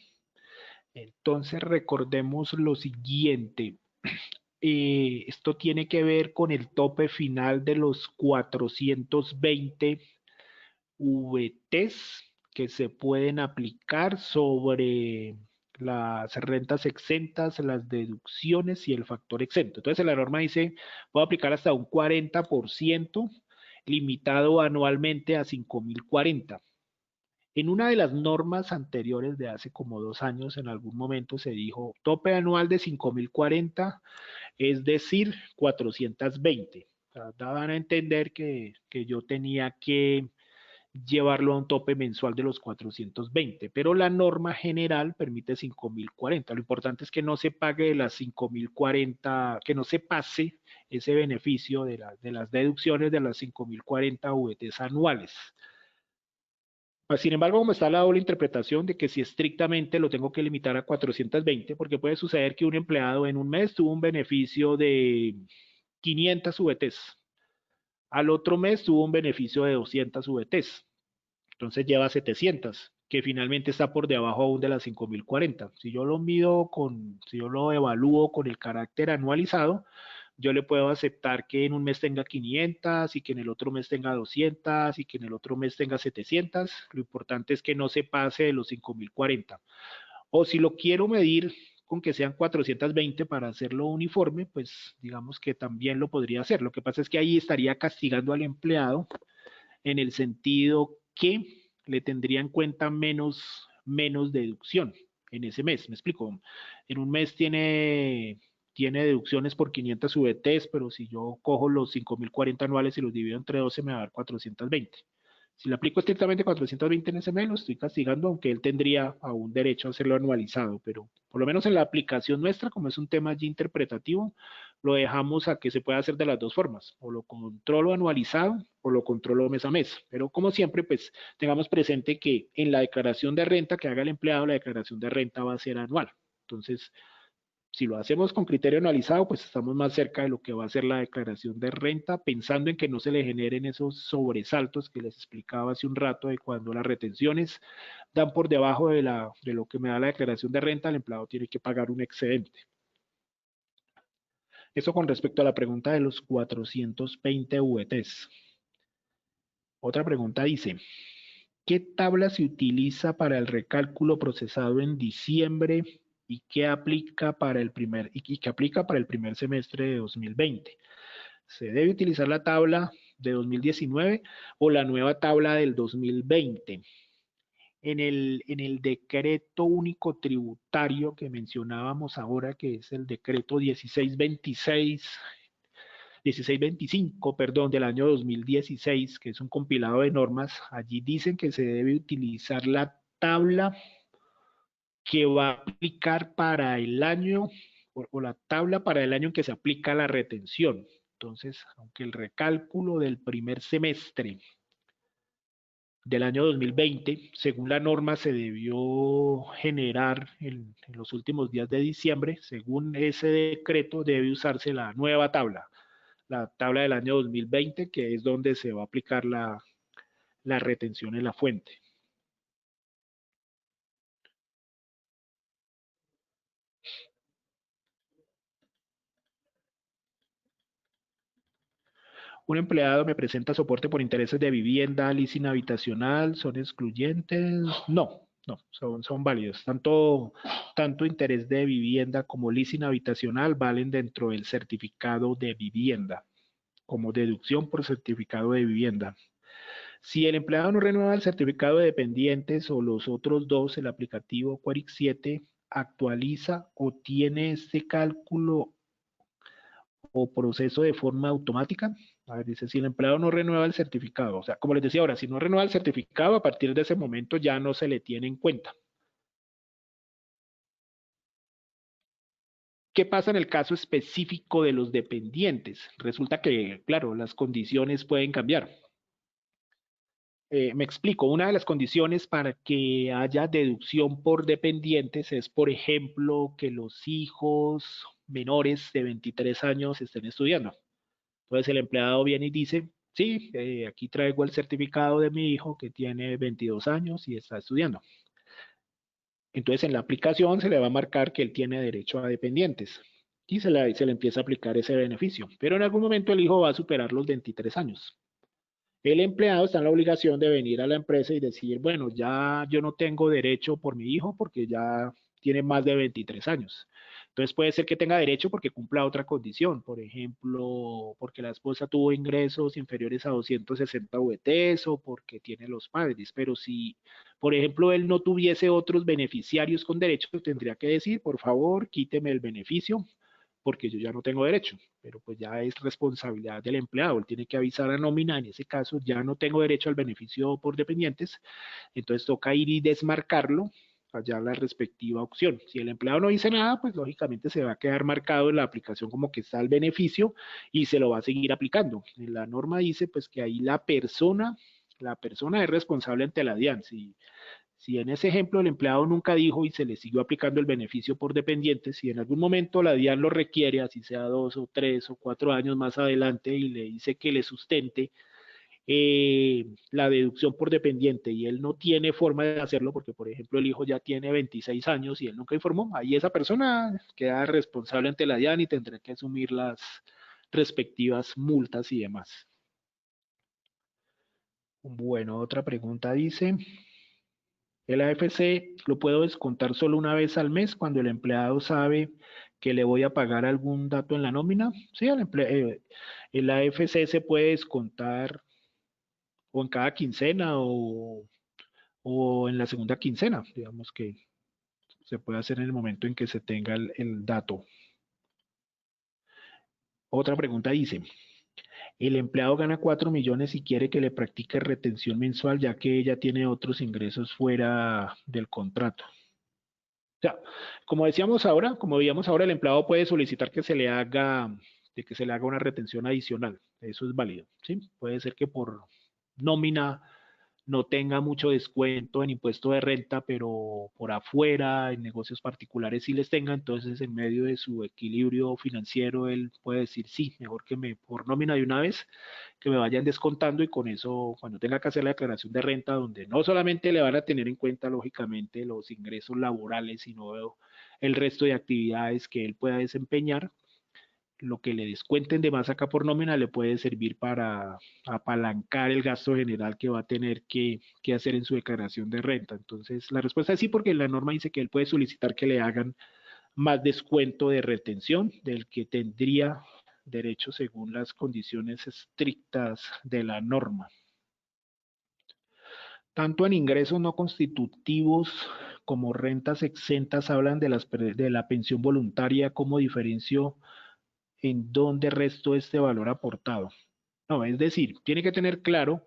Entonces recordemos lo siguiente. Esto tiene que ver con el tope final de los 420 VTs que se pueden aplicar sobre las rentas exentas, las deducciones y el factor exento. Entonces la norma dice, puedo aplicar hasta un 40% limitado anualmente a 5.040. En una de las normas anteriores de hace como 2 años, en algún momento se dijo tope anual de 5.040, es decir, 420. O sea, daban a entender que yo tenía que llevarlo a un tope mensual de los 420, pero la norma general permite 5.040. Lo importante es que no se pague de las 5.040, que no se pase ese beneficio de las deducciones de las 5.040 VTs anuales. Sin embargo, como está la doble interpretación de que si estrictamente lo tengo que limitar a 420, porque puede suceder que un empleado en un mes tuvo un beneficio de 500 VTs, al otro mes tuvo un beneficio de 200 VTs, entonces lleva 700, que finalmente está por debajo aún de las 5.040. Si yo lo evalúo con el carácter anualizado, yo le puedo aceptar que en un mes tenga 500 y que en el otro mes tenga 200 y que en el otro mes tenga 700. Lo importante es que no se pase de los 5.040. O si lo quiero medir con que sean 420 para hacerlo uniforme, pues digamos que también lo podría hacer. Lo que pasa es que ahí estaría castigando al empleado en el sentido que le tendría en cuenta menos deducción en ese mes. Me explico. En un mes tiene deducciones por 500 VTs, pero si yo cojo los 5.040 anuales y los divido entre 12 me va a dar 420. Si le aplico estrictamente 420 en ese mes, lo estoy castigando, aunque él tendría aún derecho a hacerlo anualizado, pero por lo menos en la aplicación nuestra, como es un tema allí interpretativo, lo dejamos a que se pueda hacer de las dos formas, o lo controlo anualizado o lo controlo mes a mes. Pero como siempre, pues tengamos presente que en la declaración de renta que haga el empleado, la declaración de renta va a ser anual. Entonces, si lo hacemos con criterio anualizado, pues estamos más cerca de lo que va a ser la declaración de renta, pensando en que no se le generen esos sobresaltos que les explicaba hace un rato de cuando las retenciones dan por debajo de lo que me da la declaración de renta, el empleado tiene que pagar un excedente. Eso con respecto a la pregunta de los 420 VTs. Otra pregunta dice, ¿qué tabla se utiliza para el recálculo procesado en diciembre y qué aplica para el primer semestre de 2020? ¿Se debe utilizar la tabla de 2019 o la nueva tabla del 2020? En el decreto único tributario que mencionábamos ahora, que es el decreto 1625, perdón, del año 2016, que es un compilado de normas, allí dicen que se debe utilizar la tabla que va a aplicar para el año o la tabla para el año en que se aplica la retención. Entonces, aunque el recálculo del primer semestre del año 2020, según la norma, se debió generar en los últimos días de diciembre, según ese decreto debe usarse la nueva tabla, la tabla del año 2020, que es donde se va a aplicar la retención en la fuente. Un empleado me presenta soporte por intereses de vivienda, leasing habitacional, ¿son excluyentes? No, no, son válidos. Tanto interés de vivienda como leasing habitacional valen dentro del certificado de vivienda, como deducción por certificado de vivienda. Si el empleado no renueva el certificado de dependientes o los otros dos, el aplicativo Querix 7 actualiza o tiene este cálculo o proceso de forma automática. A ver, dice, si el empleado no renueva el certificado, o sea, como les decía ahora, si no renueva el certificado, a partir de ese momento ya no se le tiene en cuenta. ¿Qué pasa en el caso específico de los dependientes? Resulta que, claro, las condiciones pueden cambiar. Me explico, una de las condiciones para que haya deducción por dependientes es, por ejemplo, que los hijos menores de 23 años estén estudiando. Entonces el empleado viene y dice, sí, aquí traigo el certificado de mi hijo que tiene 22 años y está estudiando. Entonces en la aplicación se le va a marcar que él tiene derecho a dependientes y se le empieza a aplicar ese beneficio. Pero en algún momento el hijo va a superar los 23 años. El empleado está en la obligación de venir a la empresa y decir, bueno, ya yo no tengo derecho por mi hijo porque ya tiene más de 23 años. Entonces puede ser que tenga derecho porque cumpla otra condición, por ejemplo, porque la esposa tuvo ingresos inferiores a 260 VTs o porque tiene los padres. Pero si, por ejemplo, él no tuviese otros beneficiarios con derecho, tendría que decir, por favor, quíteme el beneficio porque yo ya no tengo derecho, pero pues ya es responsabilidad del empleado, él tiene que avisar a nómina, en ese caso ya no tengo derecho al beneficio por dependientes, entonces toca ir y desmarcarlo, allá la respectiva opción. Si el empleado no dice nada, pues lógicamente se va a quedar marcado en la aplicación como que está el beneficio y se lo va a seguir aplicando. En la norma dice pues que ahí la persona es responsable ante la DIAN. Si en ese ejemplo el empleado nunca dijo y se le siguió aplicando el beneficio por dependiente, si en algún momento la DIAN lo requiere, así sea 2 o 3 o 4 años más adelante y le dice que le sustente la deducción por dependiente y él no tiene forma de hacerlo porque, por ejemplo, el hijo ya tiene 26 años y él nunca informó, ahí esa persona queda responsable ante la DIAN y tendrá que asumir las respectivas multas y demás. Bueno, otra pregunta dice, el AFC lo puedo descontar solo una vez al mes cuando el empleado sabe que le voy a pagar algún dato en la nómina. Sí, el AFC se puede descontar o en cada quincena o en la segunda quincena. Digamos que se puede hacer en el momento en que se tenga el dato. Otra pregunta dice, El empleado gana 4 millones y quiere que le practique retención mensual, ya que ella tiene otros ingresos fuera del contrato. O sea, como veíamos ahora, el empleado puede solicitar que se le haga, de que se le haga una retención adicional. Eso es válido, ¿sí? Puede ser que por nómina no tenga mucho descuento en impuesto de renta, pero por afuera, en negocios particulares sí les tenga, entonces en medio de su equilibrio financiero, él puede decir, sí, mejor que me, por nómina de una vez, que me vayan descontando y con eso, cuando tenga que hacer la declaración de renta, donde no solamente le van a tener en cuenta, lógicamente, los ingresos laborales, sino el resto de actividades que él pueda desempeñar, lo que le descuenten de más acá por nómina le puede servir para apalancar el gasto general que va a tener que hacer en su declaración de renta. Entonces, la respuesta es sí, porque la norma dice que él puede solicitar que le hagan más descuento de retención del que tendría derecho según las condiciones estrictas de la norma. Tanto en ingresos no constitutivos como rentas exentas hablan de la pensión voluntaria como diferencio en dónde restó este valor aportado. No, es decir, tiene que tener claro,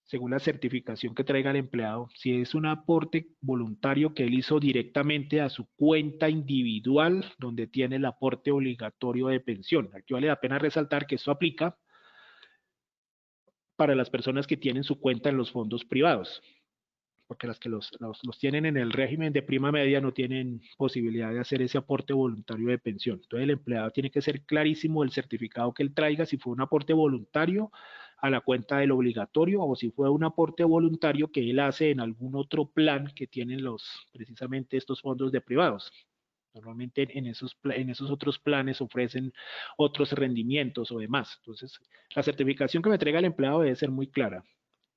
según la certificación que traiga el empleado, si es un aporte voluntario que él hizo directamente a su cuenta individual, donde tiene el aporte obligatorio de pensión. Aquí vale la pena resaltar que esto aplica para las personas que tienen su cuenta en los fondos privados, porque las que los tienen en el régimen de prima media no tienen posibilidad de hacer ese aporte voluntario de pensión. Entonces el empleado tiene que ser clarísimo el certificado que él traiga, si fue un aporte voluntario a la cuenta del obligatorio o si fue un aporte voluntario que él hace en algún otro plan que tienen precisamente estos fondos de privados. Normalmente en esos otros planes ofrecen otros rendimientos o demás. Entonces, la certificación que me entrega el empleado debe ser muy clara.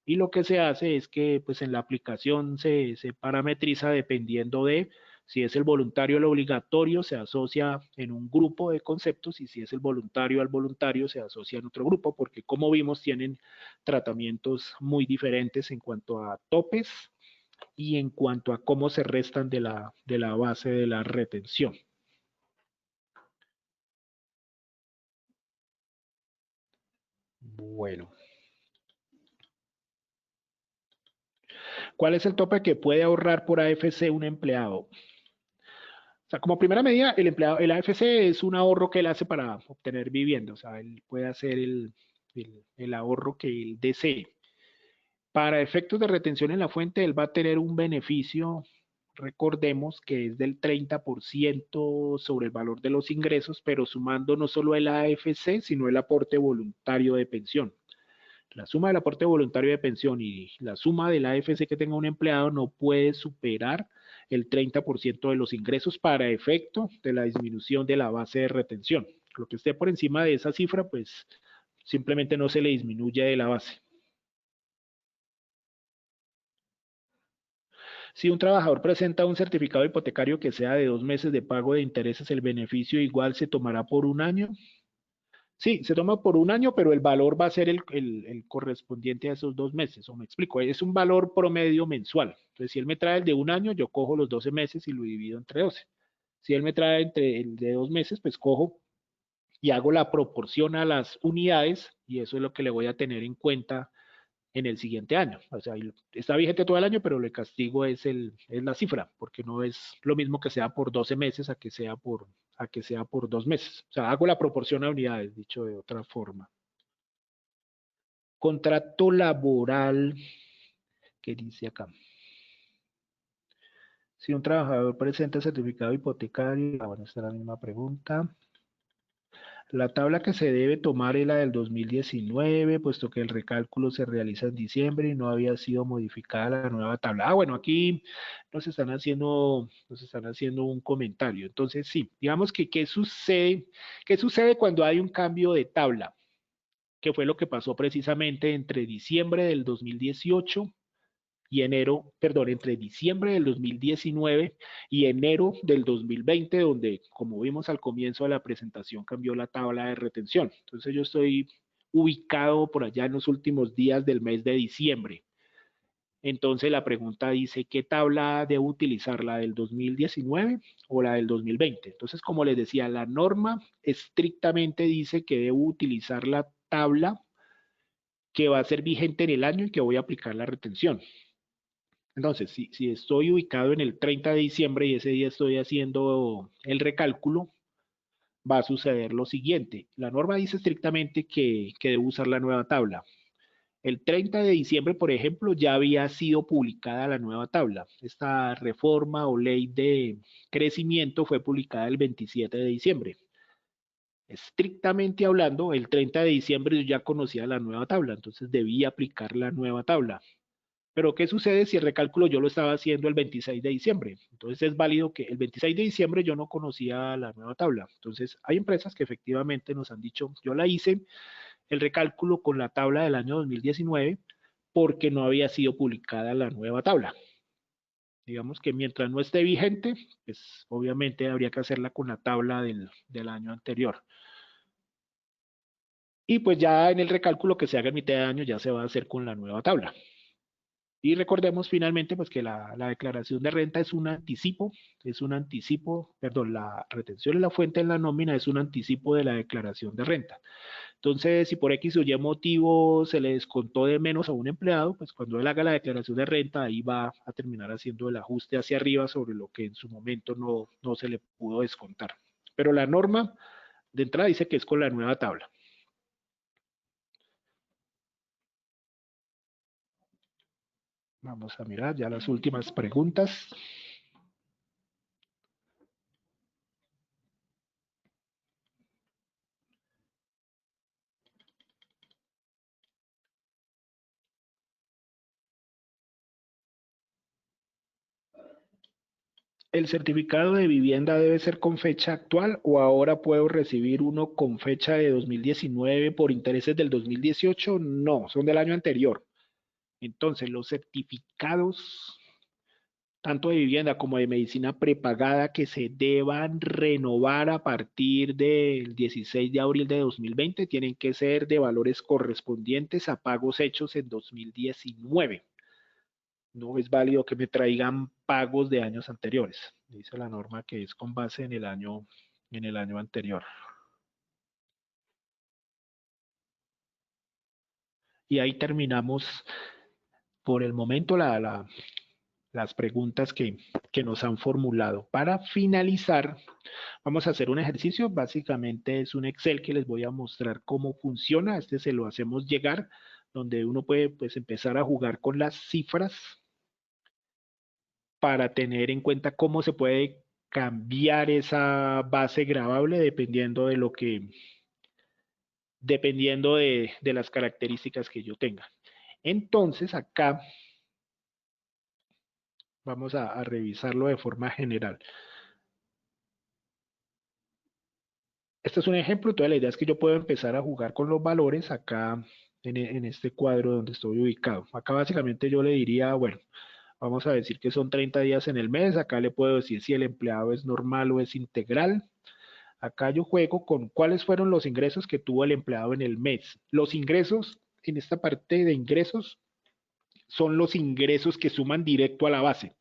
Y lo que se hace es que pues en la aplicación se parametriza dependiendo de si es el voluntario o el obligatorio, se asocia en un grupo de conceptos y si es el voluntario al voluntario, se asocia en otro grupo, porque como vimos tienen tratamientos muy diferentes en cuanto a topes y en cuanto a cómo se restan de la base de la retención. Bueno. ¿Cuál es el tope que puede ahorrar por AFC un empleado? O sea, como primera medida, el AFC es un ahorro que él hace para obtener vivienda. O sea, él puede hacer el ahorro que él desee. Para efectos de retención en la fuente, él va a tener un beneficio, recordemos que es del 30% sobre el valor de los ingresos, pero sumando no solo el AFC, sino el aporte voluntario de pensión. La suma del aporte voluntario de pensión y la suma del AFC que tenga un empleado no puede superar el 30% de los ingresos para efecto de la disminución de la base de retención. Lo que esté por encima de esa cifra, pues simplemente no se le disminuye de la base. Si un trabajador presenta un certificado hipotecario que sea de 2 meses de pago de intereses, el beneficio igual se tomará por un año. Sí, se toma por un año, pero el valor va a ser el correspondiente a esos 2 meses. O me explico, es un valor promedio mensual. Entonces, si él me trae el de un año, yo cojo los 12 meses y lo divido entre 12. Si él me trae entre el de 2 meses, pues cojo y hago la proporción a las unidades y eso es lo que le voy a tener en cuenta en el siguiente año. O sea, está vigente todo el año, pero el castigo es la cifra, porque no es lo mismo que sea por 12 meses a que sea por 2 meses. O sea, hago la proporción a unidades, dicho de otra forma. Contrato laboral, ¿qué dice acá? Si un trabajador presenta certificado hipotecario, bueno, esta es la misma pregunta. La tabla que se debe tomar es la del 2019, puesto que el recálculo se realiza en diciembre y no había sido modificada la nueva tabla. Ah, bueno, aquí nos están haciendo un comentario. Entonces, sí, digamos que qué sucede cuando hay un cambio de tabla? Que fue lo que pasó precisamente entre diciembre del 2018 y entre diciembre del 2019 y enero del 2020, donde, como vimos al comienzo de la presentación, cambió la tabla de retención. Entonces yo estoy ubicado por allá en los últimos días del mes de diciembre. Entonces la pregunta dice, ¿qué tabla debo utilizar? ¿La del 2019 o la del 2020? Entonces, como les decía, la norma estrictamente dice que debo utilizar la tabla que va a ser vigente en el año y que voy a aplicar la retención. Entonces, si estoy ubicado en el 30 de diciembre y ese día estoy haciendo el recálculo, va a suceder lo siguiente. La norma dice estrictamente que debo usar la nueva tabla. El 30 de diciembre, por ejemplo, ya había sido publicada la nueva tabla. Esta reforma o ley de crecimiento fue publicada el 27 de diciembre. Estrictamente hablando, el 30 de diciembre yo ya conocía la nueva tabla, entonces debía aplicar la nueva tabla. Pero ¿qué sucede si el recálculo yo lo estaba haciendo el 26 de diciembre? Entonces es válido que el 26 de diciembre yo no conocía la nueva tabla. Entonces hay empresas que efectivamente nos han dicho, yo la hice el recálculo con la tabla del año 2019 porque no había sido publicada la nueva tabla. Digamos que mientras no esté vigente, pues obviamente habría que hacerla con la tabla del año anterior. Y pues ya en el recálculo que se haga en mitad de año ya se va a hacer con la nueva tabla. Y recordemos finalmente pues que la declaración de renta es un anticipo, perdón, la retención de la fuente en la nómina es un anticipo de la declaración de renta. Entonces, si por X o Y motivo se le descontó de menos a un empleado, pues cuando él haga la declaración de renta, ahí va a terminar haciendo el ajuste hacia arriba sobre lo que en su momento no se le pudo descontar. Pero la norma de entrada dice que es con la nueva tabla. Vamos a mirar ya las últimas preguntas. ¿El certificado de vivienda debe ser con fecha actual o ahora puedo recibir uno con fecha de 2019 por intereses del 2018? No, son del año anterior. Entonces, los certificados, tanto de vivienda como de medicina prepagada, que se deban renovar a partir del 16 de abril de 2020, tienen que ser de valores correspondientes a pagos hechos en 2019. No es válido que me traigan pagos de años anteriores. Dice la norma que es con base en el año anterior. Y ahí terminamos por el momento las preguntas que nos han formulado. Para finalizar, vamos a hacer un ejercicio. Básicamente es un Excel que les voy a mostrar cómo funciona. Este se lo hacemos llegar, donde uno puede pues, empezar a jugar con las cifras para tener en cuenta cómo se puede cambiar esa base gravable dependiendo de las características que yo tenga. Entonces, acá vamos a revisarlo de forma general. Este es un ejemplo, entonces la idea es que yo puedo empezar a jugar con los valores acá en este cuadro donde estoy ubicado. Acá básicamente yo le diría, bueno, vamos a decir que son 30 días en el mes, acá le puedo decir si el empleado es normal o es integral. Acá yo juego con cuáles fueron los ingresos que tuvo el empleado en el mes. Los ingresos, en esta parte de ingresos, son los ingresos que suman directo a la base,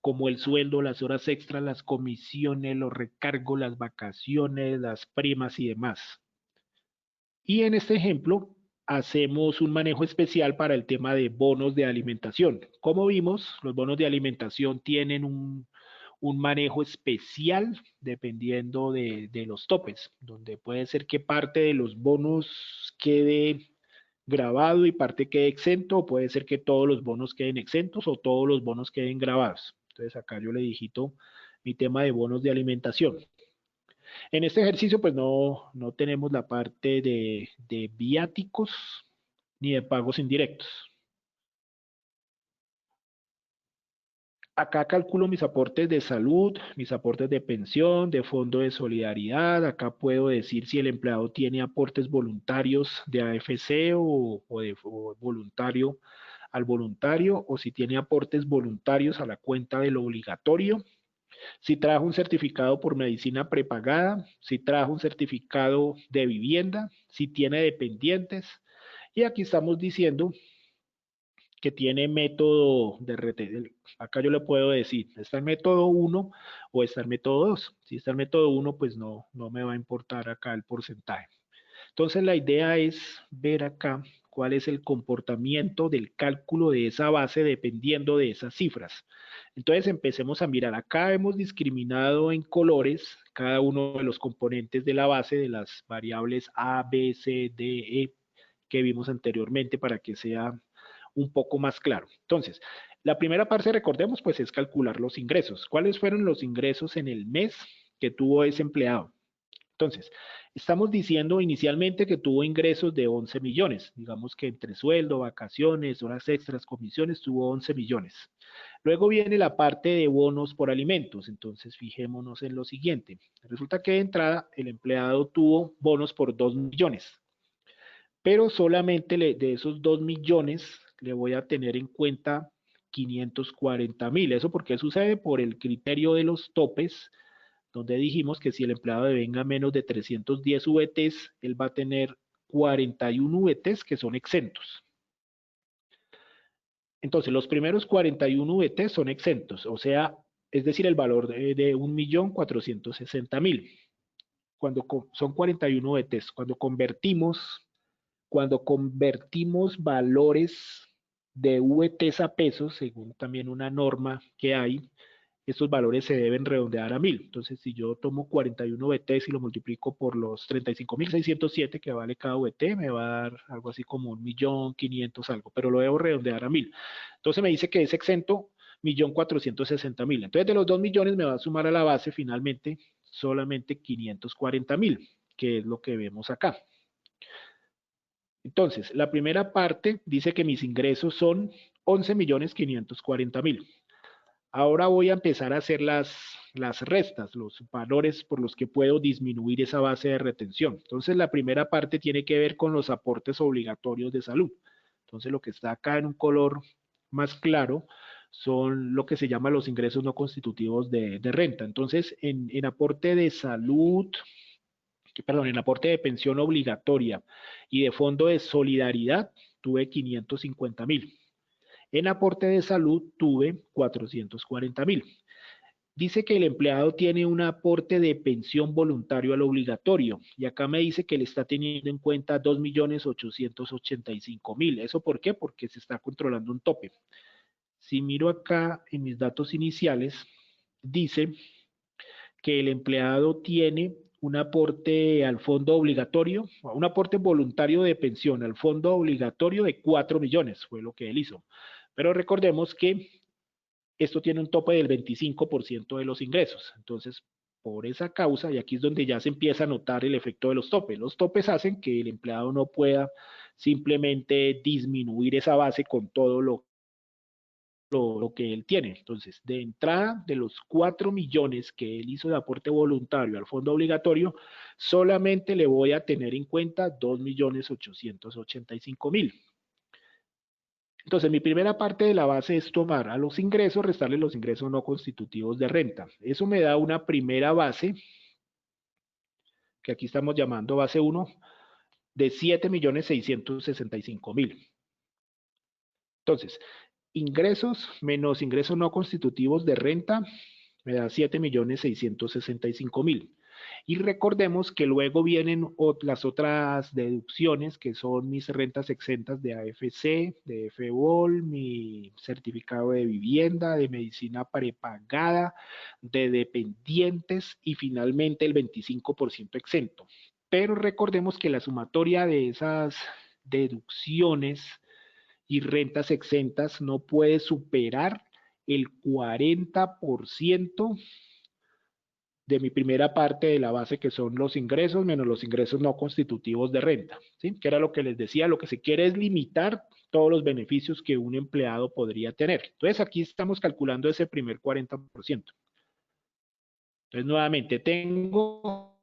como el sueldo, las horas extras, las comisiones, los recargos, las vacaciones, las primas y demás. Y en este ejemplo hacemos un manejo especial para el tema de bonos de alimentación. Como vimos, los bonos de alimentación tienen un manejo especial dependiendo de los topes, donde puede ser que parte de los bonos quede grabado y parte quede exento, o puede ser que todos los bonos queden exentos o todos los bonos queden grabados. Entonces acá yo le digito mi tema de bonos de alimentación. En este ejercicio pues no tenemos la parte de viáticos ni de pagos indirectos. Acá calculo mis aportes de salud, mis aportes de pensión, de fondo de solidaridad. Acá puedo decir si el empleado tiene aportes voluntarios de AFC o voluntario al voluntario, o si tiene aportes voluntarios a la cuenta del obligatorio. Si trajo un certificado por medicina prepagada, si trajo un certificado de vivienda, si tiene dependientes. Y aquí estamos diciendo que tiene método de retención. Acá yo le puedo decir, ¿está el método 1 o está el método 2? Si está el método 1, pues no me va a importar acá el porcentaje. Entonces la idea es ver acá cuál es el comportamiento del cálculo de esa base dependiendo de esas cifras. Entonces empecemos a mirar. Acá hemos discriminado en colores cada uno de los componentes de la base de las variables A, B, C, D, E que vimos anteriormente para que sea un poco más claro. Entonces, la primera parte, recordemos, pues es calcular los ingresos. ¿Cuáles fueron los ingresos en el mes que tuvo ese empleado? Entonces, estamos diciendo inicialmente que tuvo ingresos de 11 millones. Digamos que entre sueldo, vacaciones, horas extras, comisiones, tuvo 11 millones. Luego viene la parte de bonos por alimentos. Entonces, fijémonos en lo siguiente. Resulta que de entrada el empleado tuvo bonos por 2 millones. Pero solamente de esos 2 millones le voy a tener en cuenta 540,000. ¿Eso por qué sucede? Por el criterio de los topes, donde dijimos que si el empleado devenga menos de 310 VTs, él va a tener 41 VTs que son exentos. Entonces, los primeros 41 VTs son exentos, o sea, es decir, el valor de 1.460.000. Cuando son 41 VTs, cuando convertimos valores de VTs a pesos, según también una norma que hay, estos valores se deben redondear a 1.000. Entonces, si yo tomo 41 VTs y lo multiplico por los 35.607 que vale cada VT, me va a dar algo así como 1.500.000 algo, pero lo debo redondear a 1.000. Entonces me dice que es exento 1.460.000. Entonces, de los 2 millones me va a sumar a la base finalmente solamente 540.000, que es lo que vemos acá. Entonces, la primera parte dice que mis ingresos son 11.540.000. Ahora voy a empezar a hacer las restas, los valores por los que puedo disminuir esa base de retención. Entonces, la primera parte tiene que ver con los aportes obligatorios de salud. Entonces, lo que está acá en un color más claro son lo que se llama los ingresos no constitutivos de renta. Entonces, en aporte de salud, perdón, en aporte de pensión obligatoria y de fondo de solidaridad, tuve 550.000. En aporte de salud tuve 440.000. Dice que el empleado tiene un aporte de pensión voluntario al obligatorio y acá me dice que le está teniendo en cuenta 2.885.000. ¿Eso por qué? Porque se está controlando un tope. Si miro acá en mis datos iniciales, dice que el empleado tiene un aporte al fondo obligatorio, un aporte voluntario de pensión al fondo obligatorio de 4 millones, fue lo que él hizo. Pero recordemos que esto tiene un tope del 25% de los ingresos. Entonces, por esa causa, y aquí es donde ya se empieza a notar el efecto de los topes. Los topes hacen que el empleado no pueda simplemente disminuir esa base con todo lo que él tiene. Entonces, de entrada, de los 4 millones que él hizo de aporte voluntario al fondo obligatorio, solamente le voy a tener en cuenta 2.885.000. Entonces, mi primera parte de la base es tomar a los ingresos, restarle los ingresos no constitutivos de renta. Eso me da una primera base, que aquí estamos llamando base 1, de 7.665.000. Entonces, ingresos menos ingresos no constitutivos de renta me da 7.665.000. Y recordemos que luego vienen las otras deducciones que son mis rentas exentas de AFC, de FEBOL, mi certificado de vivienda, de medicina prepagada, de dependientes y finalmente el 25% exento. Pero recordemos que la sumatoria de esas deducciones y rentas exentas no puede superar el 40% de mi primera parte de la base, que son los ingresos menos los ingresos no constitutivos de renta, ¿sí? Que era lo que les decía, lo que se quiere es limitar todos los beneficios que un empleado podría tener. Entonces, aquí estamos calculando ese primer 40%. Entonces, nuevamente, tengo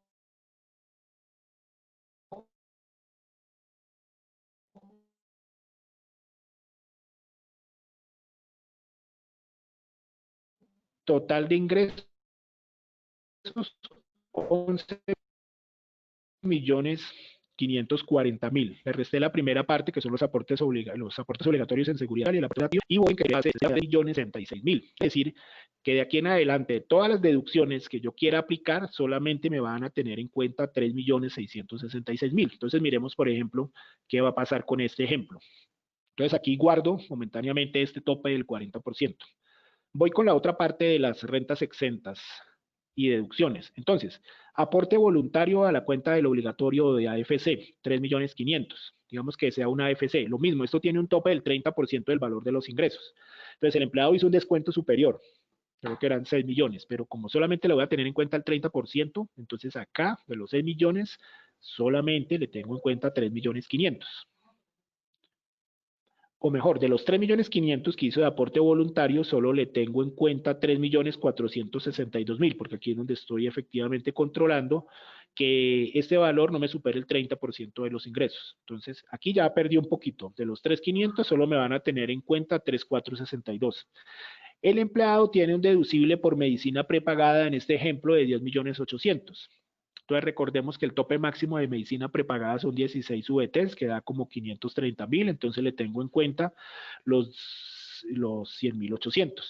total de ingresos 11.540.000 540.000. Le resté la primera parte, que son los aportes obligatorios en seguridad y el aporte y voy que hace 1.066.000. Es decir, que de aquí en adelante, todas las deducciones que yo quiera aplicar solamente me van a tener en cuenta 3.666.000. Entonces, miremos, por ejemplo, qué va a pasar con este ejemplo. Entonces, aquí guardo momentáneamente este tope del 40%. Voy con la otra parte de las rentas exentas y deducciones. Entonces, aporte voluntario a la cuenta del obligatorio de AFC, 3.500.000. Digamos que sea una AFC. Lo mismo, esto tiene un tope del 30% del valor de los ingresos. Entonces, el empleado hizo un descuento superior. Creo que eran 6 millones, pero como solamente le voy a tener en cuenta el 30%, entonces acá, de los 6 millones, solamente le tengo en cuenta 3.500.000. O mejor, de los 3.500.000 que hizo de aporte voluntario, solo le tengo en cuenta 3.462.000, porque aquí es donde estoy efectivamente controlando que este valor no me supere el 30% de los ingresos. Entonces, aquí ya perdí un poquito. De los 3.500 solo me van a tener en cuenta 3.462. El empleado tiene un deducible por medicina prepagada en este ejemplo de 10.800.000. Entonces recordemos que el tope máximo de medicina prepagada son 16 VTs, que da como 530.000, entonces le tengo en cuenta los 100.800.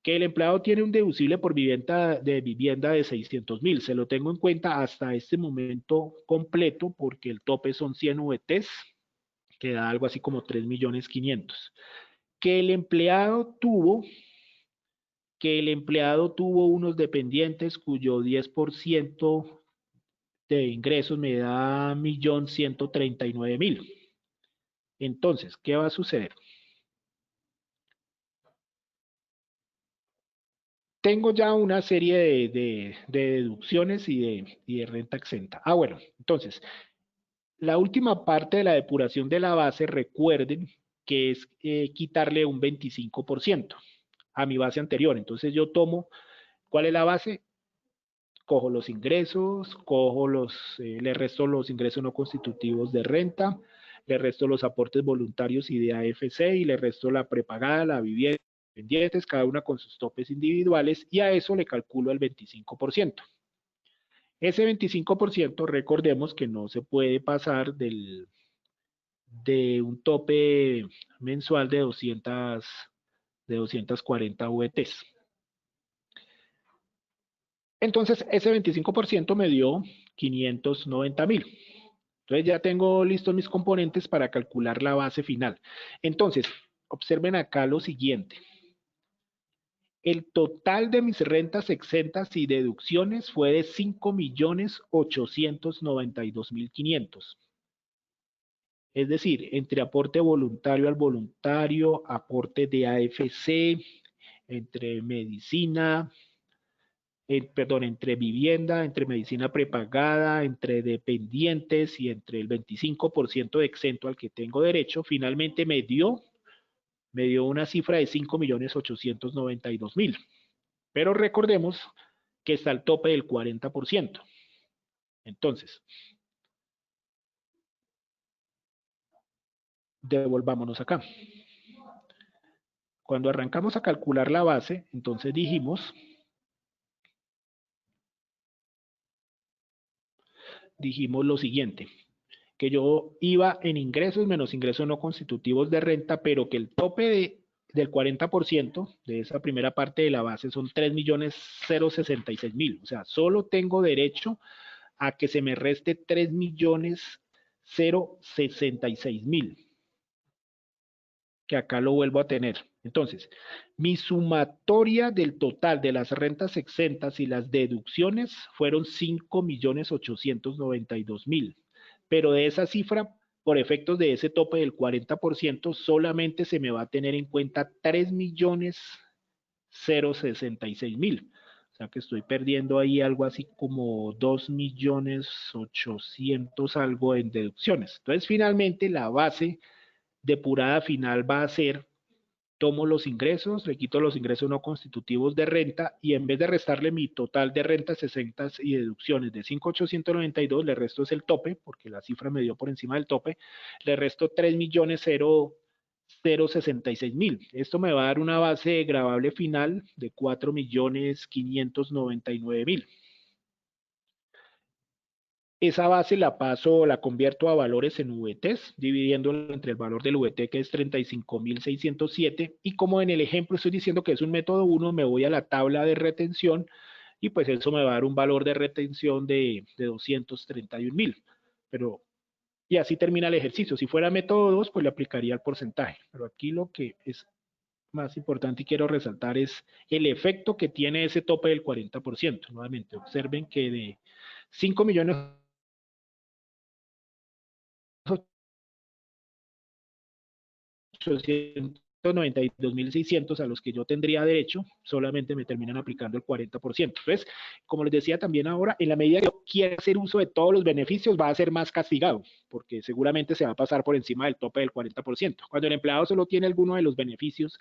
Que el empleado tiene un deducible por vivienda de 600.000, se lo tengo en cuenta hasta este momento completo porque el tope son 100 VTs, que da algo así como 3.500.000. Que el empleado tuvo unos dependientes cuyo 10% de ingresos me da 1.139.000. Entonces, ¿qué va a suceder? Tengo ya una serie de deducciones y de renta exenta. Bueno, entonces, la última parte de la depuración de la base, recuerden que es quitarle un 25% a mi base anterior. Entonces yo tomo, ¿cuál es la base? Cojo los ingresos, le resto los ingresos no constitutivos de renta, le resto los aportes voluntarios y de AFC y le resto la prepagada, la vivienda, pendientes, cada una con sus topes individuales y a eso le calculo el 25%. Ese 25% recordemos que no se puede pasar de un tope mensual de 240 VTs. Entonces, ese 25% me dio 590.000. Entonces, ya tengo listos mis componentes para calcular la base final. Entonces, observen acá lo siguiente. El total de mis rentas exentas y deducciones fue de 5.892.500. Es decir, entre aporte voluntario al voluntario, aporte de AFC, entre medicina, entre vivienda, entre medicina prepagada, entre dependientes y entre el 25% de exento al que tengo derecho, finalmente me dio una cifra de 5.892.000. Pero recordemos que está el tope del 40%. Entonces, devolvámonos acá. Cuando arrancamos a calcular la base, entonces dijimos lo siguiente, que yo iba en ingresos menos ingresos no constitutivos de renta, pero que el tope del 40% de esa primera parte de la base son 3.066.000. O sea, solo tengo derecho a que se me reste 3.066.000, que acá lo vuelvo a tener. Entonces, mi sumatoria del total de las rentas exentas y las deducciones fueron 5.892.000. Pero de esa cifra, por efectos de ese tope del 40%, solamente se me va a tener en cuenta 3.066.000. O sea que estoy perdiendo ahí algo así como 2.800.000 algo en deducciones. Entonces, finalmente, la base depurada final va a ser: tomo los ingresos, le quito los ingresos no constitutivos de renta y en vez de restarle mi total de rentas exentas y deducciones de 5.892, le resto es el tope, porque la cifra me dio por encima del tope, le resto 3.066.000. Esto me va a dar una base gravable final de 4.599.000. esa base la paso, la convierto a valores en VTs, dividiéndolo entre el valor del VT que es 35.607, y como en el ejemplo estoy diciendo que es un método 1, me voy a la tabla de retención y pues eso me va a dar un valor de retención de 231.000. Y así termina el ejercicio. Si fuera método 2, pues le aplicaría el porcentaje. Pero aquí lo que es más importante y quiero resaltar es el efecto que tiene ese tope del 40%. Nuevamente, observen que de 5.892.600 a los que yo tendría derecho, solamente me terminan aplicando el 40%. Entonces, como les decía también ahora, en la medida que yo quiera hacer uso de todos los beneficios, va a ser más castigado, porque seguramente se va a pasar por encima del tope del 40%. Cuando el empleado solo tiene alguno de los beneficios,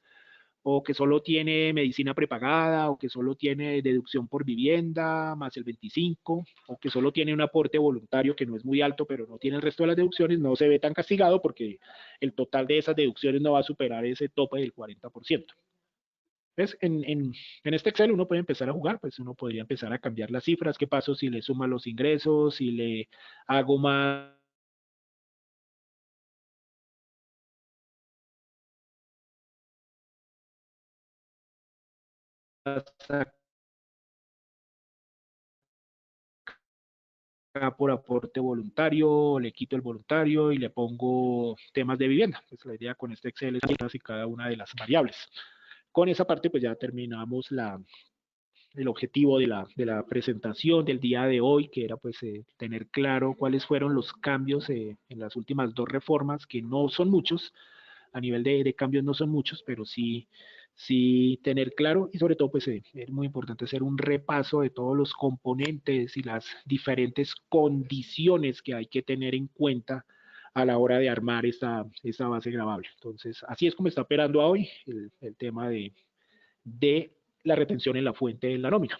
o que solo tiene medicina prepagada, o que solo tiene deducción por vivienda más el 25, o que solo tiene un aporte voluntario que no es muy alto, pero no tiene el resto de las deducciones, no se ve tan castigado porque el total de esas deducciones no va a superar ese tope del 40%. Entonces, en este Excel uno puede empezar a jugar, pues uno podría empezar a cambiar las cifras. ¿Qué pasa si le suman los ingresos, si le hago más por aporte voluntario, le quito el voluntario y le pongo temas de vivienda? Pues la idea con este Excel es casi cada una de las variables. Con esa parte pues ya terminamos el objetivo de la presentación del día de hoy, que era pues tener claro cuáles fueron los cambios en las últimas dos reformas, que no son muchos, a nivel de cambios no son muchos, pero sí tener claro, y sobre todo pues es muy importante hacer un repaso de todos los componentes y las diferentes condiciones que hay que tener en cuenta a la hora de armar esta base gravable. Entonces, así es como está operando hoy el tema de la retención en la fuente de la nómina.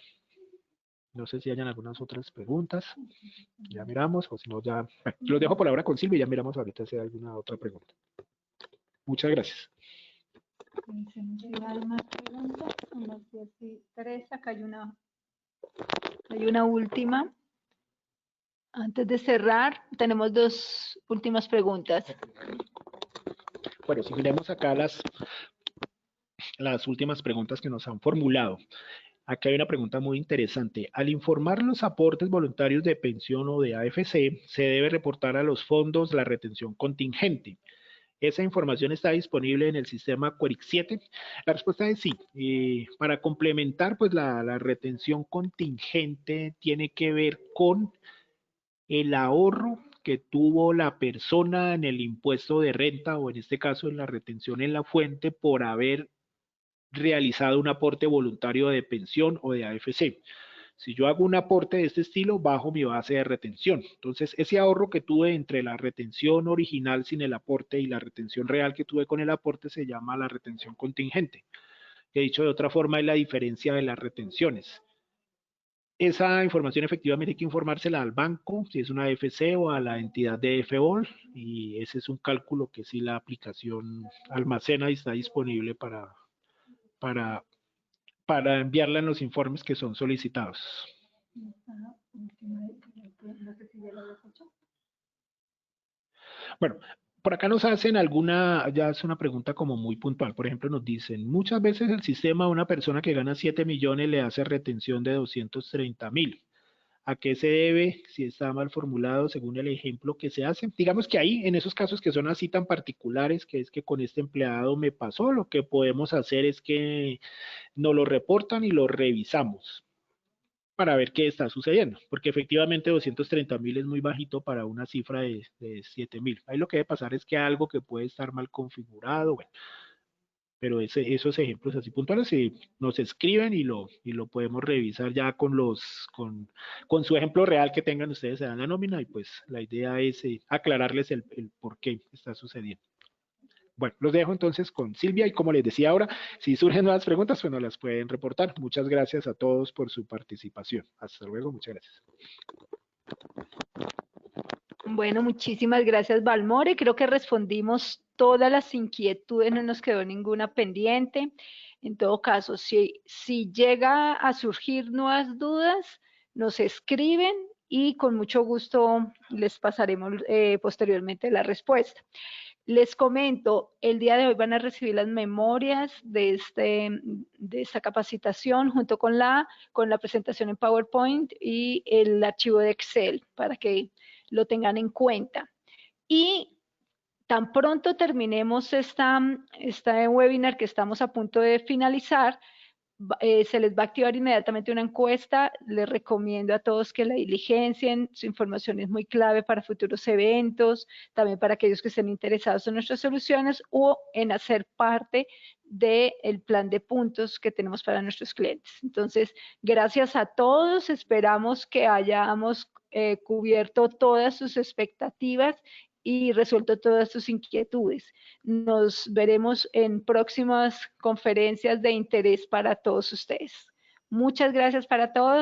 No sé si hayan algunas otras preguntas. Ya miramos, o si no, ya los dejo por ahora con Silvia y ya miramos ahorita si hay alguna otra pregunta. Muchas gracias. ¿Hay más preguntas? 1, 2, 3. Acá hay una última. Antes de cerrar, tenemos 2 últimas preguntas. Bueno, si miremos acá las últimas preguntas que nos han formulado. Acá hay una pregunta muy interesante. Al informar los aportes voluntarios de pensión o de AFC, se debe reportar a los fondos la retención contingente. ¿Esa información está disponible en el sistema Querix 7? La respuesta es sí. Para complementar, pues la retención contingente tiene que ver con el ahorro que tuvo la persona en el impuesto de renta, o en este caso en la retención en la fuente, por haber realizado un aporte voluntario de pensión o de AFC. Si yo hago un aporte de este estilo, bajo mi base de retención. Entonces, ese ahorro que tuve entre la retención original sin el aporte y la retención real que tuve con el aporte se llama la retención contingente. He dicho de otra forma, es la diferencia de las retenciones. Esa información efectivamente hay que informársela al banco, si es una AFC, o a la entidad de FBOL, y ese es un cálculo que sí la aplicación almacena y está disponible para enviarla en los informes que son solicitados. Bueno, por acá nos hacen ya es una pregunta como muy puntual. Por ejemplo, nos dicen, muchas veces el sistema a una persona que gana 7 millones le hace retención de 230.000. ¿A qué se debe? Si está mal formulado según el ejemplo que se hace. Digamos que ahí, en esos casos que son así tan particulares, que es que con este empleado me pasó, lo que podemos hacer es que nos lo reportan y lo revisamos para ver qué está sucediendo, porque efectivamente 230.000 es muy bajito para una cifra de 7.000. Ahí lo que debe pasar es que algo que puede estar mal configurado, bueno, pero esos ejemplos así puntuales nos escriben y lo podemos revisar ya con su ejemplo real que tengan ustedes, se dan la nómina, y pues la idea es aclararles el por qué está sucediendo. Bueno, los dejo entonces con Silvia, y como les decía ahora, si surgen nuevas preguntas, pues nos las pueden reportar. Muchas gracias a todos por su participación. Hasta luego, muchas gracias. Bueno, muchísimas gracias, Balmore. Creo que respondimos todas las inquietudes, no nos quedó ninguna pendiente. En todo caso, si llega a surgir nuevas dudas, nos escriben y con mucho gusto les pasaremos posteriormente la respuesta. Les comento, el día de hoy van a recibir las memorias de esta capacitación junto con la presentación en PowerPoint y el archivo de Excel para que lo tengan en cuenta. Y tan pronto terminemos este webinar que estamos a punto de finalizar, se les va a activar inmediatamente una encuesta. Les recomiendo a todos que la diligencien. Su información es muy clave para futuros eventos, también para aquellos que estén interesados en nuestras soluciones o en hacer parte del plan de puntos que tenemos para nuestros clientes. Entonces, gracias a todos. Esperamos que hayamos cubierto todas sus expectativas y resuelto todas sus inquietudes. Nos veremos en próximas conferencias de interés para todos ustedes. Muchas gracias para todos.